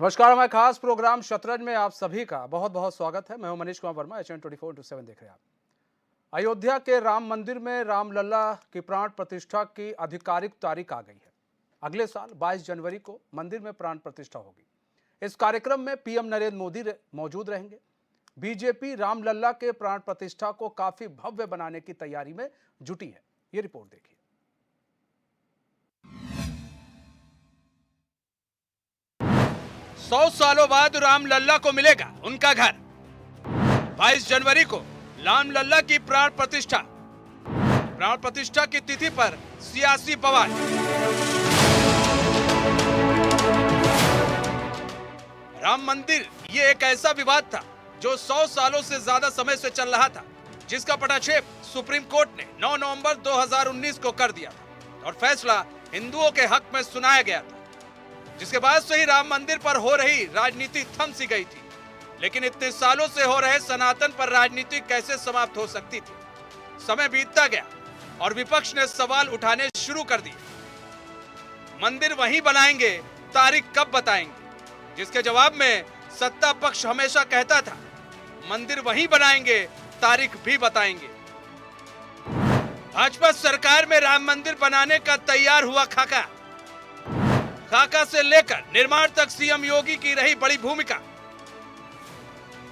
नमस्कार, हमारे खास प्रोग्राम शतरंज में आप सभी का बहुत बहुत स्वागत है। मैं हूं मनीष कुमार वर्मा, HN24/7 देख रहे हैं आप। अयोध्या के राम मंदिर में रामलला की प्राण प्रतिष्ठा की आधिकारिक तारीख आ गई है। अगले साल 22 जनवरी को मंदिर में प्राण प्रतिष्ठा होगी। इस कार्यक्रम में पीएम नरेंद्र मोदी मौजूद रहेंगे। बीजेपी रामलला के प्राण प्रतिष्ठा को काफी भव्य बनाने की तैयारी में जुटी है। ये रिपोर्ट देखिए। 100 सालों बाद रामलला को मिलेगा उनका घर। 22 जनवरी को रामलला की प्राण प्रतिष्ठा की तिथि पर सियासी बवाल। राम मंदिर ये एक ऐसा विवाद था जो 100 सालों से ज्यादा समय से चल रहा था, जिसका पटाक्षेप सुप्रीम कोर्ट ने 9 नवंबर 2019 को कर दिया था और फैसला हिंदुओं के हक में सुनाया गया था, जिसके बाद से ही राम मंदिर पर हो रही राजनीति थम सी गई थी। लेकिन इतने सालों से हो रहे सनातन पर राजनीति कैसे समाप्त हो सकती थी? समय बीतता गया और विपक्ष ने सवाल उठाने शुरू कर दिए। मंदिर वहीं बनाएंगे, तारीख कब बताएंगे? जिसके जवाब में सत्ता पक्ष हमेशा कहता था, मंदिर वहीं बनाएंगे, तारीख भी बताएंगे। भाजपा सरकार में राम मंदिर बनाने का तैयार हुआ खाका से लेकर निर्माण तक सीएम योगी की रही बड़ी भूमिका।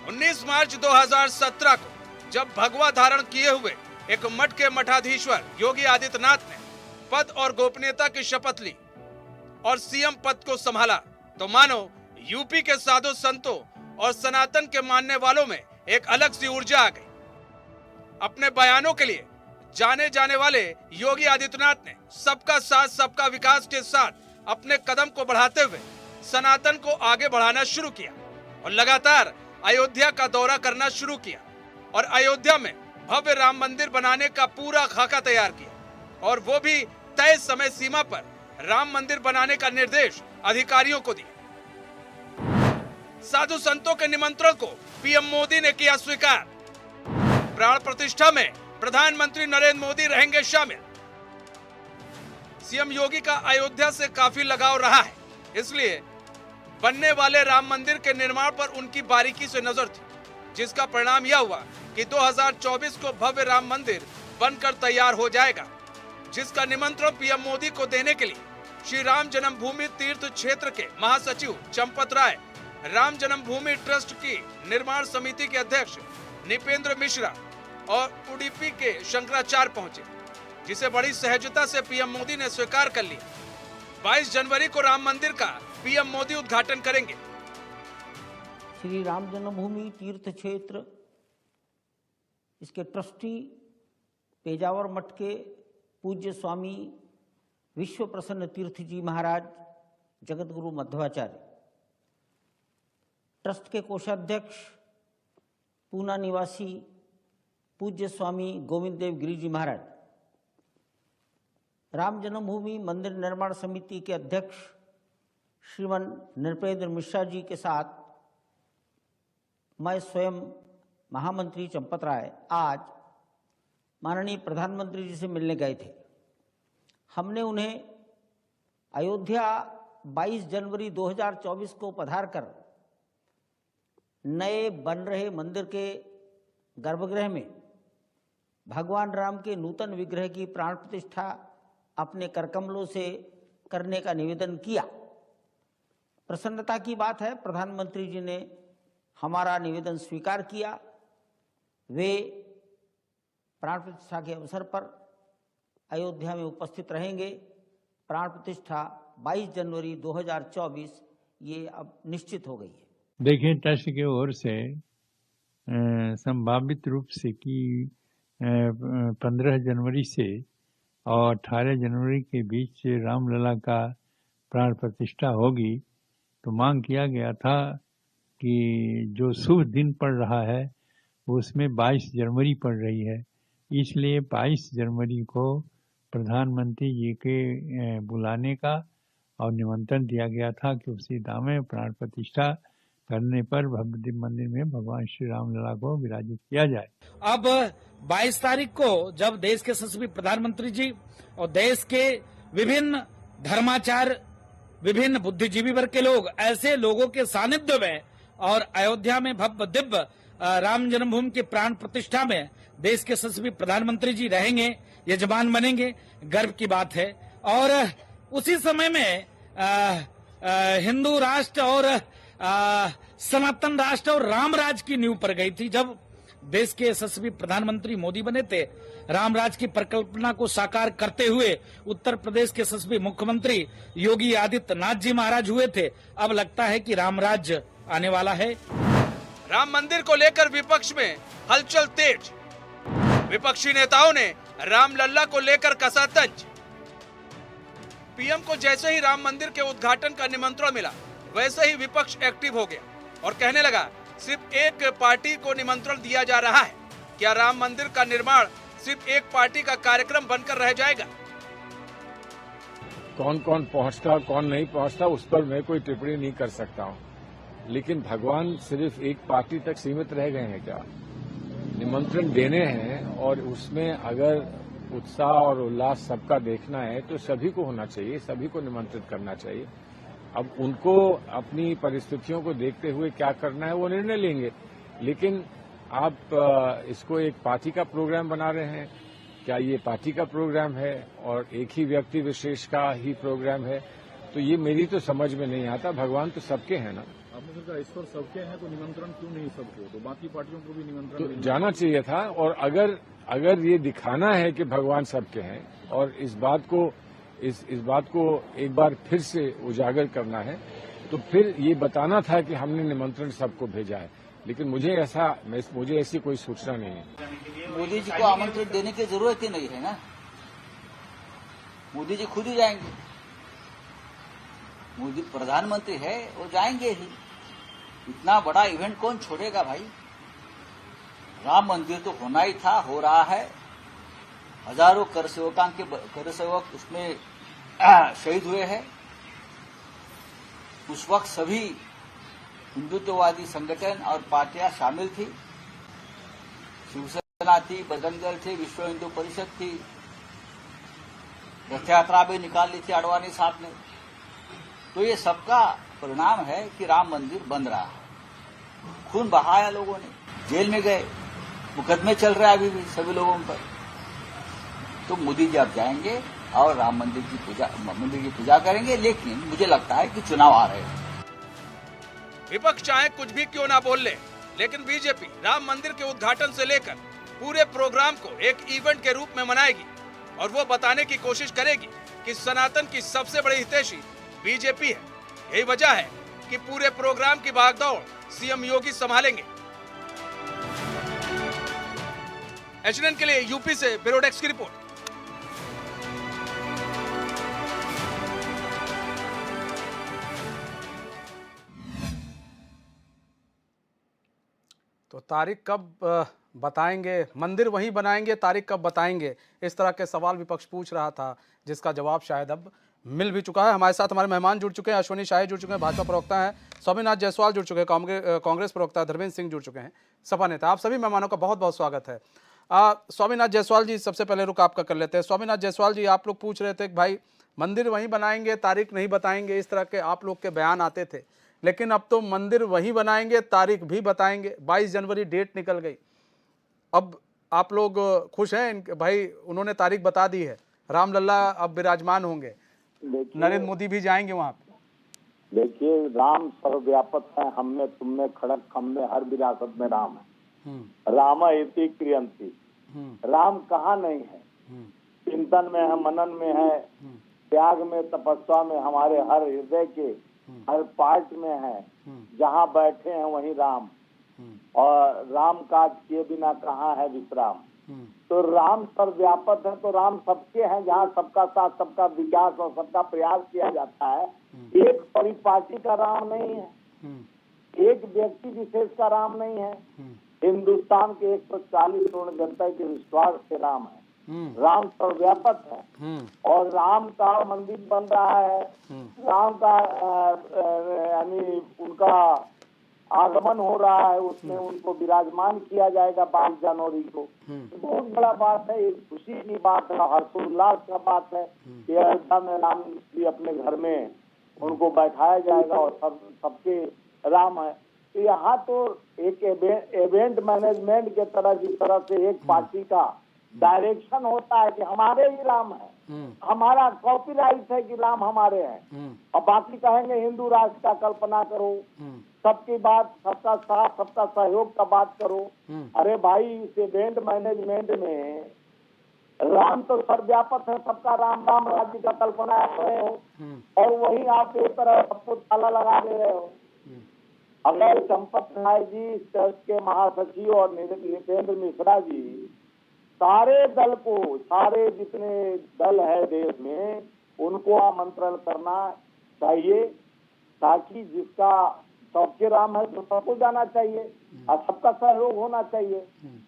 19 मार्च 2017 को जब भगवा धारण किए हुए एक मठ के मठाधीश्वर योगी आदित्यनाथ ने पद और गोपनीयता की शपथ ली और सीएम पद को संभाला, तो मानो यूपी के साधु संतों और सनातन के मानने वालों में एक अलग सी ऊर्जा आ गई। अपने बयानों के लिए जाने जाने वाले योगी आदित्यनाथ ने सबका साथ सबका विकास के साथ अपने कदम को बढ़ाते हुए सनातन को आगे बढ़ाना शुरू किया और लगातार अयोध्या का दौरा करना शुरू किया और अयोध्या में भव्य राम मंदिर बनाने का पूरा खाका तैयार किया और वो भी तय समय सीमा पर राम मंदिर बनाने का निर्देश अधिकारियों को दिया। साधु संतों के निमंत्रण को पीएम मोदी ने किया स्वीकार। प्राण प्रतिष्ठा में प्रधानमंत्री नरेंद्र मोदी रहेंगे शामिल। सीएम योगी का अयोध्या से काफी लगाव रहा है, इसलिए बनने वाले राम मंदिर के निर्माण पर उनकी बारीकी से नजर थी, जिसका परिणाम यह हुआ कि 2024 को भव्य राम मंदिर बनकर तैयार हो जाएगा, जिसका निमंत्रण पीएम मोदी को देने के लिए श्री राम जन्मभूमि तीर्थ क्षेत्र के महासचिव चंपत राय, राम जन्मभूमि ट्रस्ट की निर्माण समिति के अध्यक्ष निपेंद्र मिश्रा और उडुपी के शंकराचार्य पहुंचे, जिसे बड़ी सहजता से पीएम मोदी ने स्वीकार कर लिया। 22 जनवरी को राम मंदिर का पीएम मोदी उद्घाटन करेंगे। श्री राम जन्मभूमि तीर्थ क्षेत्र इसके ट्रस्टी पेजावर मठ के पूज्य स्वामी विश्व प्रसन्न तीर्थ जी महाराज जगत गुरु मध्वाचार्य, ट्रस्ट के कोषाध्यक्ष पूना निवासी पूज्य स्वामी गोविंद देव गिरी जी महाराज, राम जन्मभूमि मंदिर निर्माण समिति के अध्यक्ष श्रीमान नृपेंद्र मिश्रा जी के साथ मैं स्वयं महामंत्री चंपत राय आज माननीय प्रधानमंत्री जी से मिलने गए थे। हमने उन्हें अयोध्या 22 जनवरी 2024 को पधारकर नए बन रहे मंदिर के गर्भगृह में भगवान राम के नूतन विग्रह की प्राण प्रतिष्ठा अपने करकमलों से करने का निवेदन किया। प्रसन्नता की बात है, प्रधानमंत्री जी ने हमारा निवेदन स्वीकार किया। वे प्राण प्रतिष्ठा के अवसर पर अयोध्या में उपस्थित रहेंगे। प्राण प्रतिष्ठा 22 जनवरी 2024 ये अब निश्चित हो गई है। देखिए, ट्रस्ट की ओर से संभावित रूप से कि 15 जनवरी से और 18 जनवरी के बीच रामलला का प्राण प्रतिष्ठा होगी, तो मांग किया गया था कि जो शुभ दिन पड़ रहा है उसमें 22 जनवरी पड़ रही है, इसलिए 22 जनवरी को प्रधानमंत्री जी के बुलाने का और निमंत्रण दिया गया था कि उसी दाम में प्राण प्रतिष्ठा करने पर भव्य मंदिर में भगवान श्री रामलला को विराजित किया जाए। अब 22 तारीख को जब देश के यशस्वी प्रधानमंत्री जी और देश के विभिन्न धर्माचार्य विभिन्न बुद्धिजीवी वर्ग के लोग, ऐसे लोगों के सानिध्य में और अयोध्या में भव्य दिव्य राम जन्मभूमि की प्राण प्रतिष्ठा में देश के यशस्वी प्रधानमंत्री जी रहेंगे, यजमान बनेंगे, गर्व की बात है। और उसी समय में हिंदू राष्ट्र और सनातन राष्ट्र और राम राज की नींव पर गई थी जब देश के यशस्वी प्रधानमंत्री मोदी बने थे। राम राज की परिकल्पना को साकार करते हुए उत्तर प्रदेश के यशस्वी मुख्यमंत्री योगी आदित्यनाथ जी महाराज हुए थे। अब लगता है कि राम राज्य आने वाला है। राम मंदिर को लेकर विपक्ष में हलचल तेज। विपक्षी नेताओं ने राम लल्ला को लेकर कसा तंज। पीएम को जैसे ही राम मंदिर के उद्घाटन का निमंत्रण मिला, वैसे ही विपक्ष एक्टिव हो गया और कहने लगा सिर्फ एक पार्टी को निमंत्रण दिया जा रहा है। क्या राम मंदिर का निर्माण सिर्फ एक पार्टी का कार्यक्रम बनकर रह जाएगा? कौन कौन पहुंचता कौन नहीं पहुंचता उस पर मैं कोई टिप्पणी नहीं कर सकता हूं, लेकिन भगवान सिर्फ एक पार्टी तक सीमित रह गए हैं क्या? निमंत्रण देने हैं और उसमें अगर उत्साह और उल्लास सबका देखना है तो सभी को होना चाहिए, सभी को निमंत्रित करना चाहिए। अब उनको अपनी परिस्थितियों को देखते हुए क्या करना है वो निर्णय लेंगे, लेकिन आप इसको एक पार्टी का प्रोग्राम बना रहे हैं। क्या ये पार्टी का प्रोग्राम है और एक ही व्यक्ति विशेष का ही प्रोग्राम है? तो ये मेरी तो समझ में नहीं आता। भगवान तो सबके हैं ना। आपने कहा इस पर सबके हैं तो निमंत्रण क्यों नहीं सबको? तो बाकी पार्टियों को भी निमंत्रण तो जाना चाहिए था। और अगर ये दिखाना है कि भगवान सबके हैं और इस बात को एक बार फिर से उजागर करना है तो फिर ये बताना था कि हमने निमंत्रण सबको भेजा है, लेकिन मुझे ऐसी कोई सूचना नहीं है। मोदी जी को आमंत्रण देने की जरूरत ही नहीं है ना, मोदी जी खुद ही जाएंगे। मोदी प्रधानमंत्री है, वो जाएंगे ही। इतना बड़ा इवेंट कौन छोड़ेगा भाई? राम मंदिर तो होना ही था, हो रहा है। हजारों कर सेवक उसमें शहीद हुए हैं। उस वक्त सभी हिंदुत्ववादी संगठन और पार्टियां शामिल थी। शिवसेना थी, बजरंग दल थी, विश्व हिंदू परिषद थी, रथ यात्रा भी निकाल ली थी आडवाणी साहब ने। तो ये सबका परिणाम है कि राम मंदिर बन रहा है। खून बहाया लोगों ने, जेल में गए, मुकदमे चल रहे हैं अभी भी सभी लोगों पर। तो मोदी जी अब जाएंगे और राम मंदिर की पूजा करेंगे, लेकिन मुझे लगता है कि चुनाव आ रहे हैं। विपक्ष चाहे कुछ भी क्यों ना बोल ले, लेकिन बीजेपी राम मंदिर के उद्घाटन से लेकर पूरे प्रोग्राम को एक इवेंट के रूप में मनाएगी और वो बताने की कोशिश करेगी कि सनातन की सबसे बड़ी हितैषी बीजेपी है। यही वजह है कि पूरे प्रोग्राम की भागदौड़ सीएम योगी संभालेंगे। एचएनएन के लिए यूपी से ब्यूरो डेस्क की रिपोर्ट। तो तारीख कब बताएंगे, मंदिर वहीं बनाएंगे, तारीख कब बताएंगे, इस तरह के सवाल विपक्ष पूछ रहा था, जिसका जवाब शायद अब मिल भी चुका है। हमारे साथ हमारे मेहमान जुड़ चुके हैं। अश्विनी शाही जुड़ चुके हैं, भाजपा प्रवक्ता हैं। स्वामीनाथ जायसवाल जुड़ चुके हैं, कांग्रेस प्रवक्ता धर्मेंद्र सिंह जुड़ चुके हैं, सपा नेता। आप सभी मेहमानों का बहुत बहुत स्वागत है। स्वामीनाथ जायसवाल जी, सबसे पहले रुक आपका कर लेते हैं। स्वामीनाथ जायसवाल जी, आप लोग पूछ रहे थे कि भाई मंदिर वहीं बनाएंगे, तारीख नहीं बताएंगे, इस तरह के आप लोग के बयान आते थे, लेकिन अब तो मंदिर वहीं बनाएंगे, तारीख भी बताएंगे। 22 जनवरी डेट निकल गई। अब आप लोग खुश हैं भाई, उन्होंने तारीख बता दी है, राम लल्ला अब विराजमान होंगे, नरेंद्र मोदी भी जाएंगे वहां पे। देखिए, राम सर्वव्यापक है, हम में तुम में खड़क खम में हर विरासत में राम है। राम इति क्रियंती, राम कहाँ नहीं है? चिंतन में है, मनन में है, त्याग में, तपस्या में, हमारे हर हृदय के हर पार्ट में है। जहाँ बैठे हैं वहीं राम, और राम काज किए बिना कहाँ है विश्राम। तो राम सर्वव्यापक है, तो राम सबके हैं। जहाँ सबका साथ, सबका विकास और सबका प्रयास किया जाता है। एक परिपाटी का राम नहीं है, एक व्यक्ति विशेष का राम नहीं है। हिंदुस्तान के 140 करोड़ जनता के विश्वास के राम है। राम सर्वव्यापक है और राम का मंदिर बन रहा है। राम का यानी उनका आगमन हो रहा है, उसमें उनको विराजमान किया जाएगा 22 जनवरी को। बहुत बड़ा बात है, एक खुशी की बात है, हर्षोल्लास का बात है कि अयोध्या में राम जी अपने घर में उनको बैठाया जाएगा और सबके राम है। तो यहाँ तो एक इवेंट मैनेजमेंट के तरह जिस तरह से एक पार्टी का डायरेक्शन होता है कि हमारे ही राम है, हमारा कॉपीराइट है कि राम हमारे हैं, और बाकी कहेंगे हिंदू राष्ट्र का कल्पना करो, सबकी बात, सबका साथ, सबका सहयोग का बात करो। अरे भाई, इस इवेंट मैनेजमेंट में राम तो सर्वव्यापक है, सबका राम, राम राज्य का कल्पना कर रहे हो, और वही आप एक तरह सबको ताला लगा दे रहे हो। अगर चंपत राय जी, चर्च के महासचिव और नृपेंद्र मिश्रा जी सारे दल को, सारे जितने दल है देश में, उनको आमंत्रण करना चाहिए, ताकि जिसका सबके राम है तो सबको जाना चाहिए और सबका सहयोग होना चाहिए।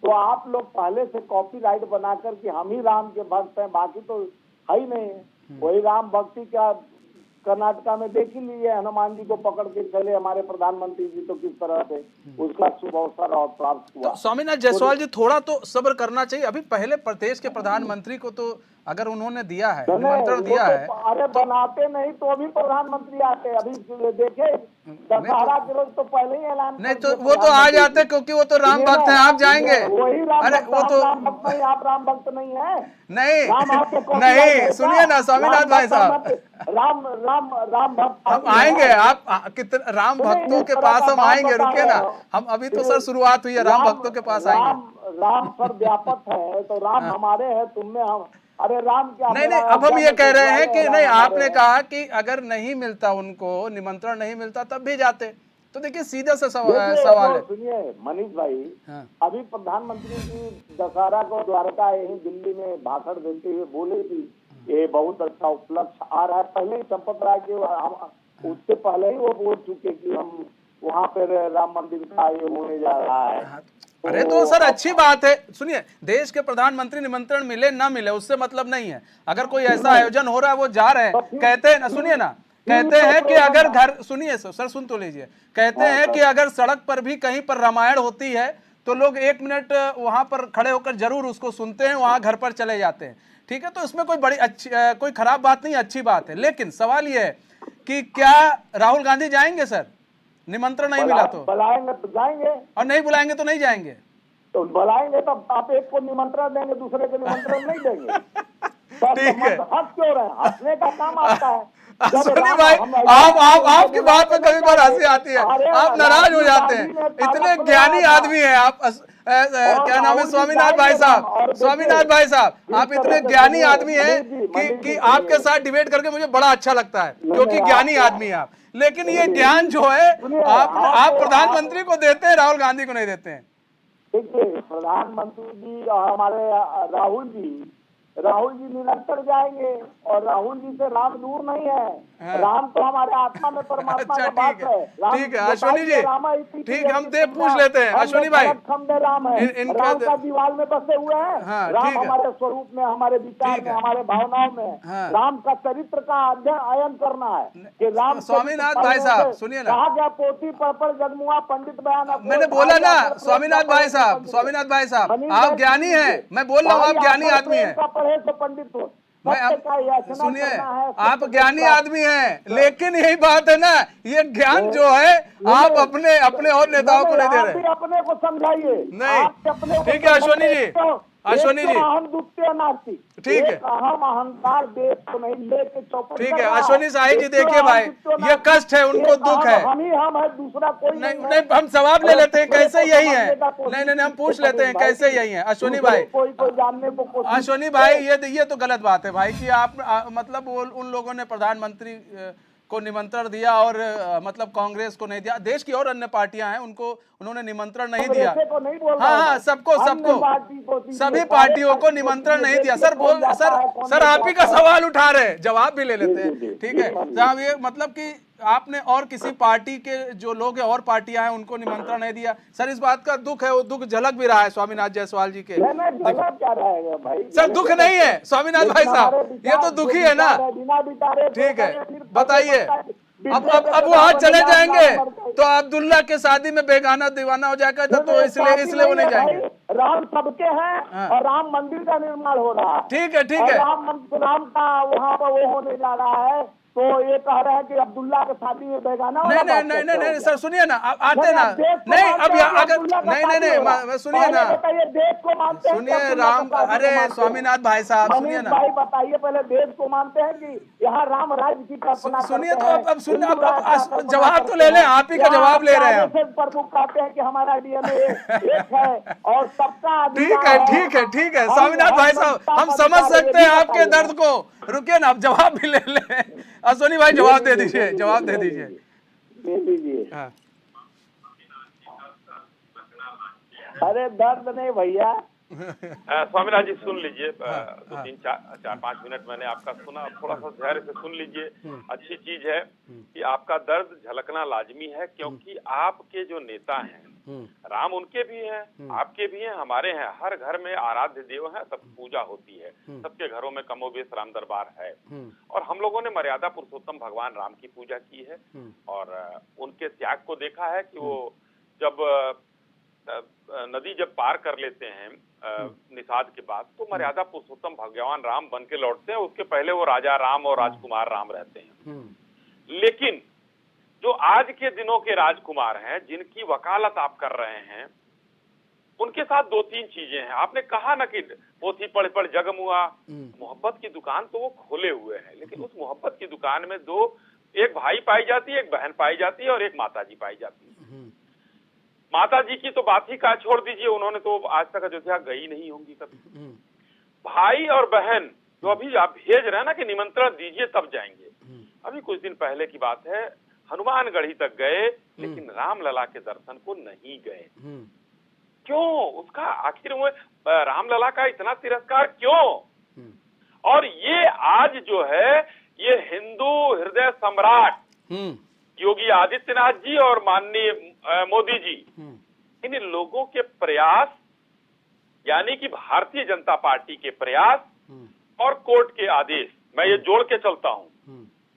तो आप लोग पहले से कॉपीराइट बनाकर कि हम ही राम के भक्त हैं, बाकी तो है ही नहीं है। वही राम भक्ति क्या कर्नाटका में देख ही लीजिए, हनुमान जी को पकड़ के चले हमारे प्रधानमंत्री जी, तो किस तरह से उसका शुभ अवसर और प्राप्त हुआ। तो स्वामीनाथ जायसवाल जी, थोड़ा तो सब्र करना चाहिए। अभी पहले प्रदेश के प्रधानमंत्री को तो अगर उन्होंने दिया है, निमंत्रण दिया है, अरे बनाते नहीं तो अभी प्रधानमंत्री आते। अभी देखे दशहरा के रोज तो पहले ही ऐलान नहीं तो वो तो आ जाते, क्योंकि वो तो राम भक्त हैं, आप जाएंगे। वही राम अरे भक्त, वो तो राम भक्त नहीं, आप राम भक्त नहीं है। नहीं नहीं, सुनिए ना स्वामीनाथ भाई साहब, राम राम राम भक्त हम आएंगे, आप कितने राम भक्तों के पास हम आएंगे, रुकिए ना, हम अभी तो सर शुरुआत हुई है, राम भक्तों के पास आएंगे। राम सर्वव्यापक है, तो राम हमारे है, तुम में हम। अरे राम क्या, नहीं, अब हम ये कह रहे हैं कि नहीं, आपने कहा कि अगर नहीं मिलता, उनको निमंत्रण नहीं मिलता तब भी जाते। तो देखिए सीधा सा सवाल है। सुनिए मनीष भाई, हाँ। अभी प्रधानमंत्री जी दशहरा को द्वारका यही दिल्ली में भाषण देते हुए बोले कि ये बहुत अच्छा उपलक्ष्य आ रहा है। पहले ही चंपत राय के, उससे पहले ही वो बोल चुके कि हम वहाँ पर राम मंदिर का ये होने जा रहा है। अरे तो सर अच्छी बात है। सुनिए, देश के प्रधानमंत्री निमंत्रण मिले ना मिले उससे मतलब नहीं है। अगर कोई ऐसा आयोजन हो रहा है, वो जा रहे हैं, कहते हैं ना, सुनिए ना, कहते हैं कि अगर घर, सुनिए सर सुन तो लीजिए, कहते हैं कि अगर सड़क पर भी कहीं पर रामायण होती है तो लोग 1 मिनट वहां पर खड़े होकर जरूर उसको सुनते हैं, वहां घर पर चले जाते हैं। ठीक है, तो इसमें कोई बड़ी अच्छी कोई खराब बात नहीं, अच्छी बात है। लेकिन सवाल यह है कि क्या राहुल गांधी जाएंगे सर? निमंत्रण नहीं मिला तो बुलाएंगे तो जाएंगे, और नहीं बुलाएंगे तो नहीं जाएंगे। तो बुलाएंगे तो आप एक को निमंत्रण देंगे, दूसरे को निमंत्रण नहीं देंगे। ठीक है, हंस क्यों रहे? हंसने का काम आपका है। सुनिए भाई, आपकी बात में कभी बार हंसी आती है, आप नाराज हो जाते हैं। इतने ज्ञानी आदमी हैं आप, क्या नाम है, स्वामीनाथ भाई साहब, स्वामीनाथ भाई साहब, आप इतने ज्ञानी आदमी हैं कि आपके साथ डिबेट करके मुझे बड़ा अच्छा लगता है, क्योंकि ज्ञानी आदमी है आप। लेकिन ये ज्ञान जो है आप प्रधानमंत्री को देते हैं, राहुल गांधी को नहीं देते हैं। देखिए, प्रधानमंत्री जी और हमारे राहुल जी निरंतर जाएंगे, और राहुल जी से राम दूर नहीं है। हाँ। राम तो हमारे आत्मा में परमात्मा अच्छा, का बात है। ठीक है अश्विनी जी, ठीक, हम पूछ लेते हैं अश्विनी भाई, राम है, राम का दीवार में बसे हुए हैं। हाँ, राम हमारे स्वरूप में, हमारे विचार में, हमारे भावनाओं में, हाँ। राम का चरित्र का अध्ययन करना है कि राम। स्वामीनाथ भाई साहब सुनिए ना, कहा गया पोती पर जगमुआ पंडित बयान। मैंने बोला ना स्वामीनाथ भाई साहब, स्वामीनाथ भाई साहब, आप ज्ञानी हैं, मैं बोल रहा हूँ आप ज्ञानी आदमी हैं। पंडित हो, सुनिए, आप ज्ञानी आदमी हैं, लेकिन यही बात है ना, ये ज्ञान जो है आप अपने और नेताओं को नहीं दे रहे। अपने को समझाइए। नहीं, ठीक है अश्विनी जी, अश्विनी जी, हम दुखते नास्तिक, ठीक है, हम अहंकार देश को नहीं लेके चौपट। ठीक है अश्विनी साहिब जी, देखिए भाई, ये कष्ट है, उनको दुख है। हम है, दूसरा कोई नहीं, हम जवाब ले लेते हैं कैसे यही है। नहीं, हम पूछ लेते हैं कैसे यही है। अश्विनी भाई, कोई जानने को, अश्विनी भाई, ये तो गलत बात है भाई कि आप मतलब उन लोगों ने प्रधानमंत्री को निमंत्रण दिया और मतलब कांग्रेस को नहीं दिया। देश की और अन्य पार्टियां हैं, उन्होंने निमंत्रण नहीं दिया। हाँ, सबको सभी पार्टियों को निमंत्रण नहीं दिया। सर आप ही का सवाल उठा रहे, जवाब भी ले लेते हैं। ठीक है साहब, ये मतलब कि आपने और किसी पार्टी के जो लोग हैं और पार्टियां हैं उनको निमंत्रण नहीं दिया। सर इस बात का दुख है, वो दुख झलक भी रहा है स्वामीनाथ जायसवाल जी के। सर दुख नहीं है स्वामीनाथ भाई साहब, ये तो दुखी है ना। ठीक है, बताइए, अब वहां चले जाएंगे तो अब्दुल्ला के शादी में बेगाना दीवाना हो जाएगा, तो इसलिए वो नहीं जाएंगे। राम सबके हैं और राम मंदिर का निर्माण हो रहा है। ठीक है, ठीक है, राम का वहाँ पर वो होने जा रहा है तो ये कह रहे हैं कि अब्दुल्ला के शादी में बेगाना वाला नहीं नहीं बात नहीं करते नहीं हो नहीं क्या? सर सुनिए ना, आप आते नहीं, ना, आप देश को नहीं मानते अब हैं यहाँ कि अगर अब्दुल्ला का नहीं नहीं शादी नहीं हो रहा है। मैं सुनिए पहले ना, बताइए देश को मानते हैं कि सुनिए अब्दुल्ला राम, का शादी को अरे मानते हैं? स्वामीनाथ भाई साहब सुनिए मनीष ना, भाई बताइए पहले देश को मानते हैं कि यहाँ राम राज्य की कल्पना सुनिए करते तो हैं? अब सुनिए, हिंदू राज्य का कल्पना जवाब तो करते ले लें, हैं? आप ही का यहाँ जवाब ले रहे हैं हम। आगे से प्रमुख कहते हैं कि हमारा डीएनए एक है और सबका ठीक अधिकार है ठीक है ठीक है हम- स्वामीनाथ हम भाई साहब, जनता हम का समझ अधिकार है, सकते ये हैं भी आपके बताइए। दर्द को, रुकिए ना, आप जवाब भी ले लें। सोनी भाई जवाब दे दीजिए, जवाब दे दीजिए। दे दीजिए। हाँ। अरे दर्द नहीं भैया, स्वामीनाथ जी सुन लीजिए, दो तीन चार 5 मिनट मैंने आपका सुना, थोड़ा सा धैर्य से सुन लीजिए। अच्छी चीज है कि आपका दर्द झलकना लाजमी है, क्योंकि आपके जो नेता हैं, राम उनके भी हैं, आपके भी हैं, हमारे हैं, हर घर में आराध्य देव हैं, सब पूजा होती है, सबके घरों में कमोबेश राम दरबार है। और हम लोगों ने मर्यादा पुरुषोत्तम भगवान राम की पूजा की है और उनके त्याग को देखा है कि वो जब नदी जब पार कर लेते हैं निषाद के बाद, तो मर्यादा पुरुषोत्तम भगवान राम बन के लौटते हैं। उसके पहले वो राजा राम और राजकुमार राम रहते हैं। लेकिन जो आज के दिनों के राजकुमार हैं, जिनकी वकालत आप कर रहे हैं, उनके साथ 2-3 चीजें हैं। आपने कहा ना कि पोथी पढ़ पढ़ जगमुआ, मोहब्बत की दुकान तो वो खोले हुए हैं, लेकिन उस मोहब्बत की दुकान में एक भाई पाई जाती है, एक बहन पाई जाती है और एक माता जी पाई जाती है। माता जी की तो बात ही का छोड़ दीजिए, उन्होंने तो आज तक अयोध्या गई नहीं होंगी कभी। भाई और बहन जो अभी आप भेज रहे हैं ना कि निमंत्रण दीजिए तब जाएंगे, अभी कुछ दिन पहले की बात है, हनुमानगढ़ी तक गए लेकिन रामलला के दर्शन को नहीं गए। क्यों? उसका आखिर में रामलला का इतना तिरस्कार क्यों? और ये आज जो है ये हिंदू हृदय सम्राट योगी आदित्यनाथ जी और माननीय मोदी जी, इन लोगों के प्रयास, यानी कि भारतीय जनता पार्टी के प्रयास और कोर्ट के आदेश, मैं ये जोड़ के चलता हूं,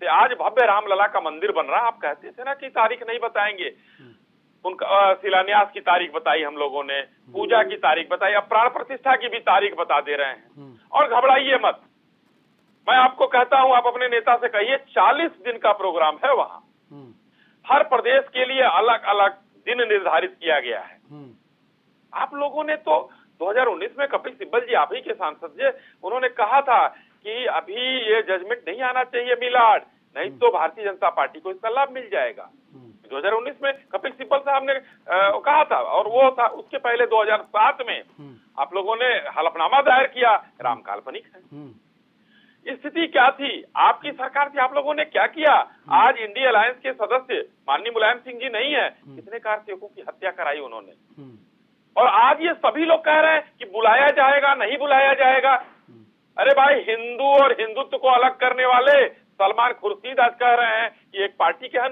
तो आज भव्य रामलला का मंदिर बन रहा। आप कहते थे ना कि तारीख नहीं बताएंगे, उनका शिलान्यास की तारीख बताई हम लोगों ने, पूजा की तारीख बताई, अब प्राण प्रतिष्ठा की भी तारीख बता दे रहे हैं। और घबराइए मत, मैं आपको कहता हूं, आप अपने नेता से कहिए 40 दिन का प्रोग्राम है वहां, हर प्रदेश के लिए अलग अलग दिन निर्धारित किया गया है। आप लोगों ने तो 2019 में कपिल सिब्बल जी, आप ही के सांसद जी, उन्होंने कहा था कि अभी ये जजमेंट नहीं आना चाहिए मिलाड, नहीं तो भारतीय जनता पार्टी को इसका लाभ मिल जाएगा। 2019 में कपिल सिब्बल साहब ने कहा था, और वो था उसके पहले 2007 में आप लोगों ने हलफनामा दायर किया, राम काल्पनिक है। स्थिति क्या थी? आपकी सरकार थी, आप लोगों ने क्या किया? आज इंडिया अलायंस के सदस्य माननीय मुलायम सिंह जी नहीं है, कितने कारसेवकों की हत्या कराई उन्होंने। और आज ये सभी लोग कह रहे हैं कि बुलाया जाएगा, नहीं बुलाया जाएगा। अरे भाई, हिंदू और हिंदुत्व को अलग करने वाले सलमान खुर्शीद आज कह रहे हैं कि एक पार्टी के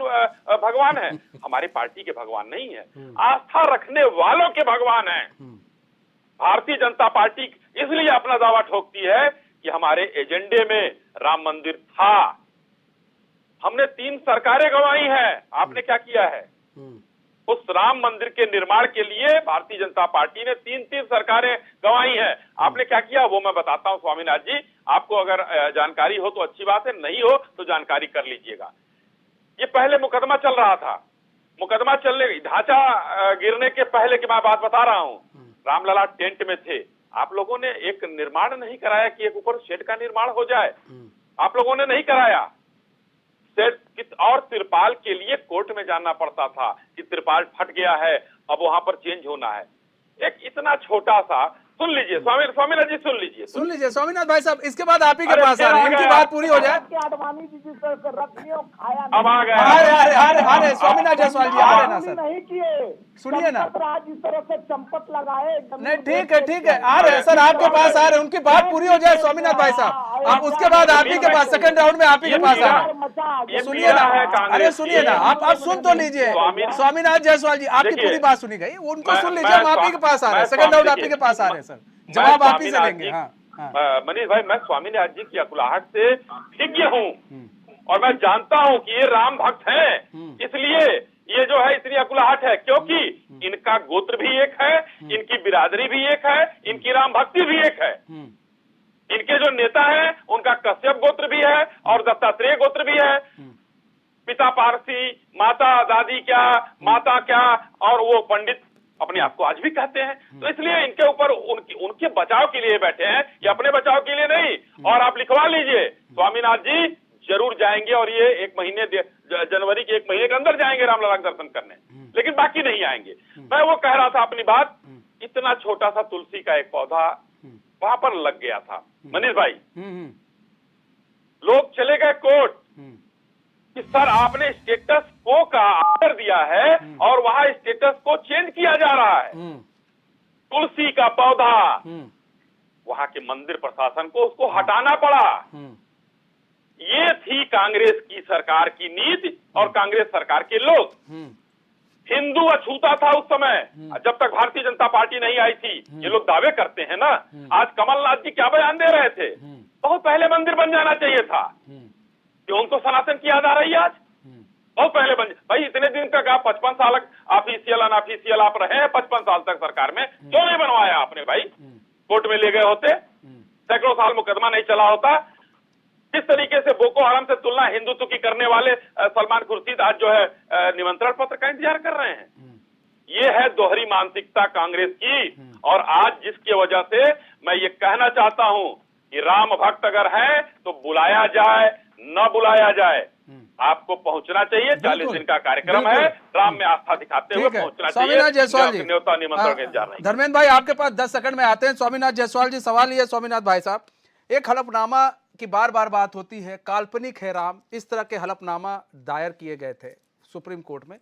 भगवान है। हमारी पार्टी के भगवान नहीं है, आस्था रखने वालों के भगवान है। भारतीय जनता पार्टी इसलिए अपना दावा ठोकती है कि हमारे एजेंडे में राम मंदिर था। हमने 3 सरकारें गंवाई हैं, आपने क्या किया है? उस राम मंदिर के निर्माण के लिए भारतीय जनता पार्टी ने 3 सरकारें गंवाई हैं। आपने क्या किया वो मैं बताता हूं स्वामीनाथ जी, आपको अगर जानकारी हो तो अच्छी बात है, नहीं हो तो जानकारी कर लीजिएगा। ये पहले मुकदमा चल रहा था, मुकदमा चलने, ढांचा गिरने के पहले की मैं बात बता रहा हूं, रामलला टेंट में थे। आप लोगों ने एक निर्माण नहीं कराया कि एक ऊपर शेड का निर्माण हो जाए, आप लोगों ने नहीं कराया। शेड और तिरपाल के लिए कोर्ट में जाना पड़ता था कि तिरपाल फट गया है, अब वहां पर चेंज होना है। एक इतना छोटा सा, सुन लीजिए स्वामीनाथ जी, सुन लीजिए स्वामीनाथ भाई साहब, इसके बाद आप ही के पास आ रहे हैं, इनकी बात पूरी हो जाए। आडवाणी जी जिस तरह से रखिए खाया अब आ गए, अरे स्वामीनाथ जायसवाल जी आ रहे ना सर, नहीं किए, सुनिए ना, आज इस तरह से चंपत लगाए। नहीं ठीक है आ रहे हैं सर, आपके पास आ रहे हैं, उनकी बात पूरी हो जाए स्वामीनाथ भाई साहब, आप उसके बाद आप ही के पास सेकंड राउंड में आप ही के पास आ रहे हैं। सुनिए ना, अरे सुनिए ना, आप सुन तो लीजिए स्वामीनाथ जायसवाल जी, आपकी पूरी बात सुनी गई, उनको सुन लीजिए, हम आप ही के पास आ रहे हैं, सेकंड राउंड आप ही के पास आ रहे हैं सर, जवाब आप ही से लेंगे। मनीष भाई, मैं स्वामीनाथ जी की अकुलाहट से विज्ञ हूँ और मैं जानता हूँ कि ये राम भक्त हैं, इसलिए ये जो है इतनी अकुलाहट है, क्योंकि इनका गोत्र भी एक है, इनकी बिरादरी भी एक है, इनकी राम भक्ति भी एक है। इनके जो नेता हैं उनका कश्यप गोत्र भी है और दत्तात्रेय गोत्र भी है, पिता पारसी, माता दादी क्या, माता क्या, और वो पंडित अपने आप को आज भी कहते हैं। तो इसलिए इनके ऊपर उनके बचाव के लिए बैठे हैं, ये अपने बचाव के लिए नहीं। और आप लिखवा लीजिए, स्वामीनाथ जी जरूर जाएंगे और ये एक महीने जनवरी के 1 महीने के अंदर जाएंगे रामलला का दर्शन करने, लेकिन बाकी नहीं आएंगे। मैं वो कह रहा था अपनी बात, इतना छोटा सा तुलसी का एक पौधा वहां पर लग गया था मनीष भाई, लोग चले गए कोर्ट कि सर आपने स्टेटस को का आर्डर दिया है और वहां स्टेटस को चेंज किया जा रहा है। तुलसी का पौधा, वहां के मंदिर प्रशासन को उसको हटाना पड़ा। ये थी कांग्रेस की सरकार की नीति और कांग्रेस सरकार के लोग। हिंदू अछूता था उस समय, जब तक भारतीय जनता पार्टी नहीं आई थी। ये लोग दावे करते हैं ना, आज कमलनाथ जी क्या बयान दे रहे थे, बहुत पहले मंदिर बन जाना चाहिए था, कि उनको सनातन की याद आ रही है आज, बहुत पहले बन। भाई इतने दिन तक आप 55 साल ऑफिशियल अनऑफिशियल आप रहे हैं, 55 साल तक सरकार में, क्यों नहीं बनवाया आपने भाई? कोर्ट में ले गए होते, सैकड़ों साल मुकदमा नहीं चला होता। किस तरीके से बोको हराम से तुलना हिंदुत्व की करने वाले सलमान खुर्शीद आज जो है निमंत्रण पत्र का इंतजार कर रहे हैं। ये है दोहरी मानसिकता कांग्रेस की। और आज जिसकी वजह से मैं ये कहना चाहता हूं कि राम भक्त अगर है तो बुलाया जाए, न बुलाया जाए, आपको पहुंचना चाहिए। 40 दिन का कार्यक्रम है, राम में आस्था दिखाते हुए पहुंचना चाहिए। स्वामीनाथ जायसवाल जी, न्योता निमंत्रण का इंतजार नहीं। धर्मेंद्र भाई आपके पास 10 सेकंड में आते हैं। स्वामीनाथ जायसवाल जी, सवाल ये स्वामीनाथ भाई साहब, एक हलफनामा की बार बार बात होती है, काल्पनिक है राम, इस तरह के हलफनामा दायर किए गए थे सुप्रीम कोर्ट में,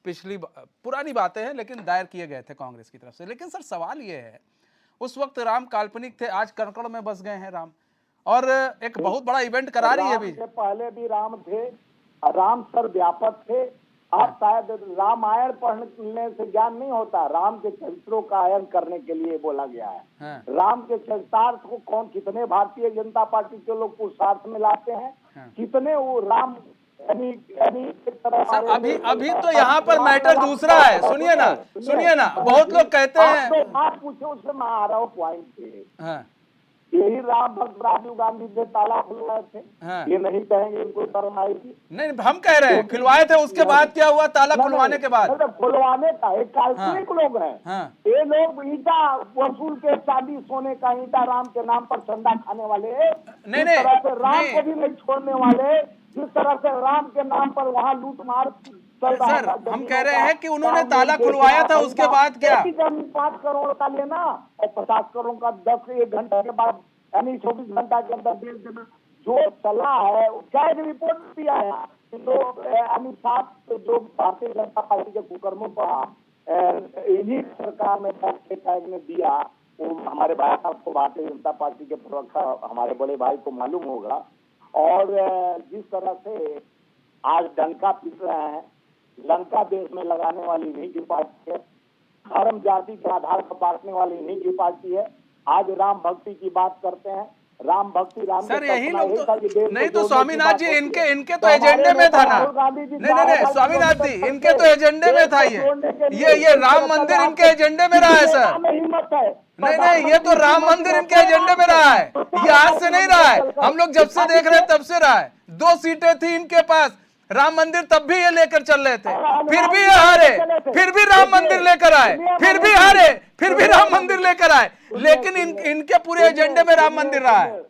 पुरानी बातें हैं लेकिन दायर किए गए थे कांग्रेस की तरफ से। लेकिन सर सवाल ये है, उस वक्त राम काल्पनिक थे, आज कणकण में बस गए हैं राम, और एक बहुत बड़ा इवेंट करा रही है अभी। पहले भी राम थे, राम सर्वव्यापक थे। आप शायद रामायण पढ़ने से ज्ञान नहीं होता, राम के चरित्रों का आयन करने के लिए बोला गया है। राम के चरितार्थ को कौन, कितने भारतीय जनता पार्टी के लोग पुरुषार्थ में लाते हैं, कितने वो राम सर अभी तो यहाँ पर मैटर दूसरा है। सुनिए ना, बहुत लोग कहते हैं, बात पूछे उससे मैं आ रहा हूँ पॉइंट पे। यही राम भक्त राजीव गांधी ने ताला खुलवाए थे, ये नहीं कहेंगे इनको शर्म आएगी? नहीं, हम कह रहे हैं खिलवाए थे, उसके बाद क्या हुआ? ताला खुलवाने के बाद खुलवाने का एक काल्पनिक लोग हैं। ये लोग ईटा वसूल के चांदी सोने का ईटा राम के नाम पर चंदा खाने वाले, नहीं तरह से राम को भी नहीं छोड़ने वाले, जिस तरह से राम के नाम पर वहाँ लूट मार। सर हम कह रहे हैं कि उन्होंने ताला खुलवाया था, उसके बाद क्या? 5 करोड़ का लेना और 50 करोड़ का 1 घंटे के बाद, यानी 24 घंटा के अंदर बेच देना। जो चला है क्या रिपोर्ट दिया है, तो अमित शाह जो भारतीय जनता पार्टी के कुकर्मों पर इन्हीं सरकार में ने दिया, वो हमारे भाई साहब को, भारतीय जनता पार्टी के प्रवक्ता हमारे बड़े भाई को मालूम होगा। और जिस तरह से आज डंका पीट रहे हैं, लंका देश में लगाने वाली नहीं की पार्टी है, धर्म जाति के आधार पर बांटने वाली नहीं की पार्टी है। आज राम भक्ति की बात करते हैं, राम भक्ति राम सर यही लोग तो नहीं, तो स्वामीनाथ जी इनके तो एजेंडे में था ना। नहीं स्वामीनाथ जी, इनके तो एजेंडे में था ये राम मंदिर इनके एजेंडे में रहा है सर। नहीं, ये तो राम मंदिर इनके एजेंडे में रहा है, ये आज से नहीं रहा है। हम लोग जब से देख रहे हैं तब से रहा है। 2 सीटें थी इनके पास, राम मंदिर तब भी ये लेकर चल रहे थे, फिर भी ये हारे, फिर भी राम मंदिर लेकर आए, फिर भी हारे, फिर भी राम मंदिर लेकर आए। लेकिन इनके पूरे एजेंडे में राम मंदिर रहा है।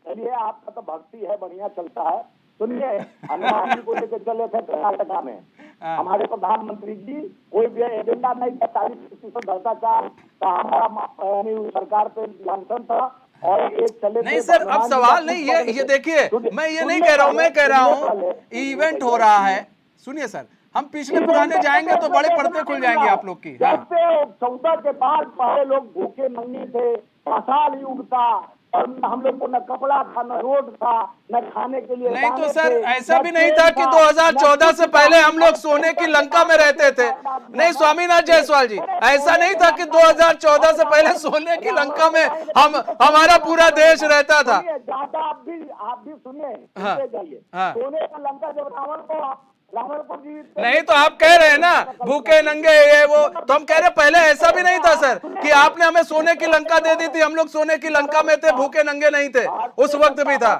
चलिए आपका तो भक्ति है, बढ़िया चलता है। सुनिए, हनुमान जी को लेकर चले थे कर्नाटका में, हमारे प्रधानमंत्री जी, कोई भी एजेंडा नहीं था, 40% भ्रष्टाचार का हमारा सरकार पे लांछन था। और एक चले नहीं सर, अब सवाल नहीं ये देखिए, मैं ये नहीं कह रहा हूँ, मैं कह रहा हूँ इवेंट हो रहा है। सुनिए सर, हम पिछले पुराने जाएंगे तो बड़े पर्दे खुल जाएंगे आप लोग की। 14 के बाद पहले लोग भूखे नंगे थे, पाषाण युग था, और हम लोग को न कपड़ा था, न रोड था, न खाने के लिए। नहीं तो सर ऐसा भी नहीं था कि 2014 से पहले हम लोग सोने की लंका में रहते थे। नहीं स्वामीनाथ जायसवाल जी, ऐसा नहीं था कि 2014 से पहले सोने की लंका में हमारा पूरा देश रहता था। आप भी सुनिए, जाइए। सोने का लंका जब रावण को रावणपुर जी नहीं तो आप कह रहे हैं ना भूखे नंगे ये वो, तो हम कह रहे हैं पहले ऐसा भी नहीं था सर कि आपने हमें सोने की लंका दे दी थी, हम लोग सोने की लंका में थे, भूखे नंगे नहीं थे, उस वक्त भी था।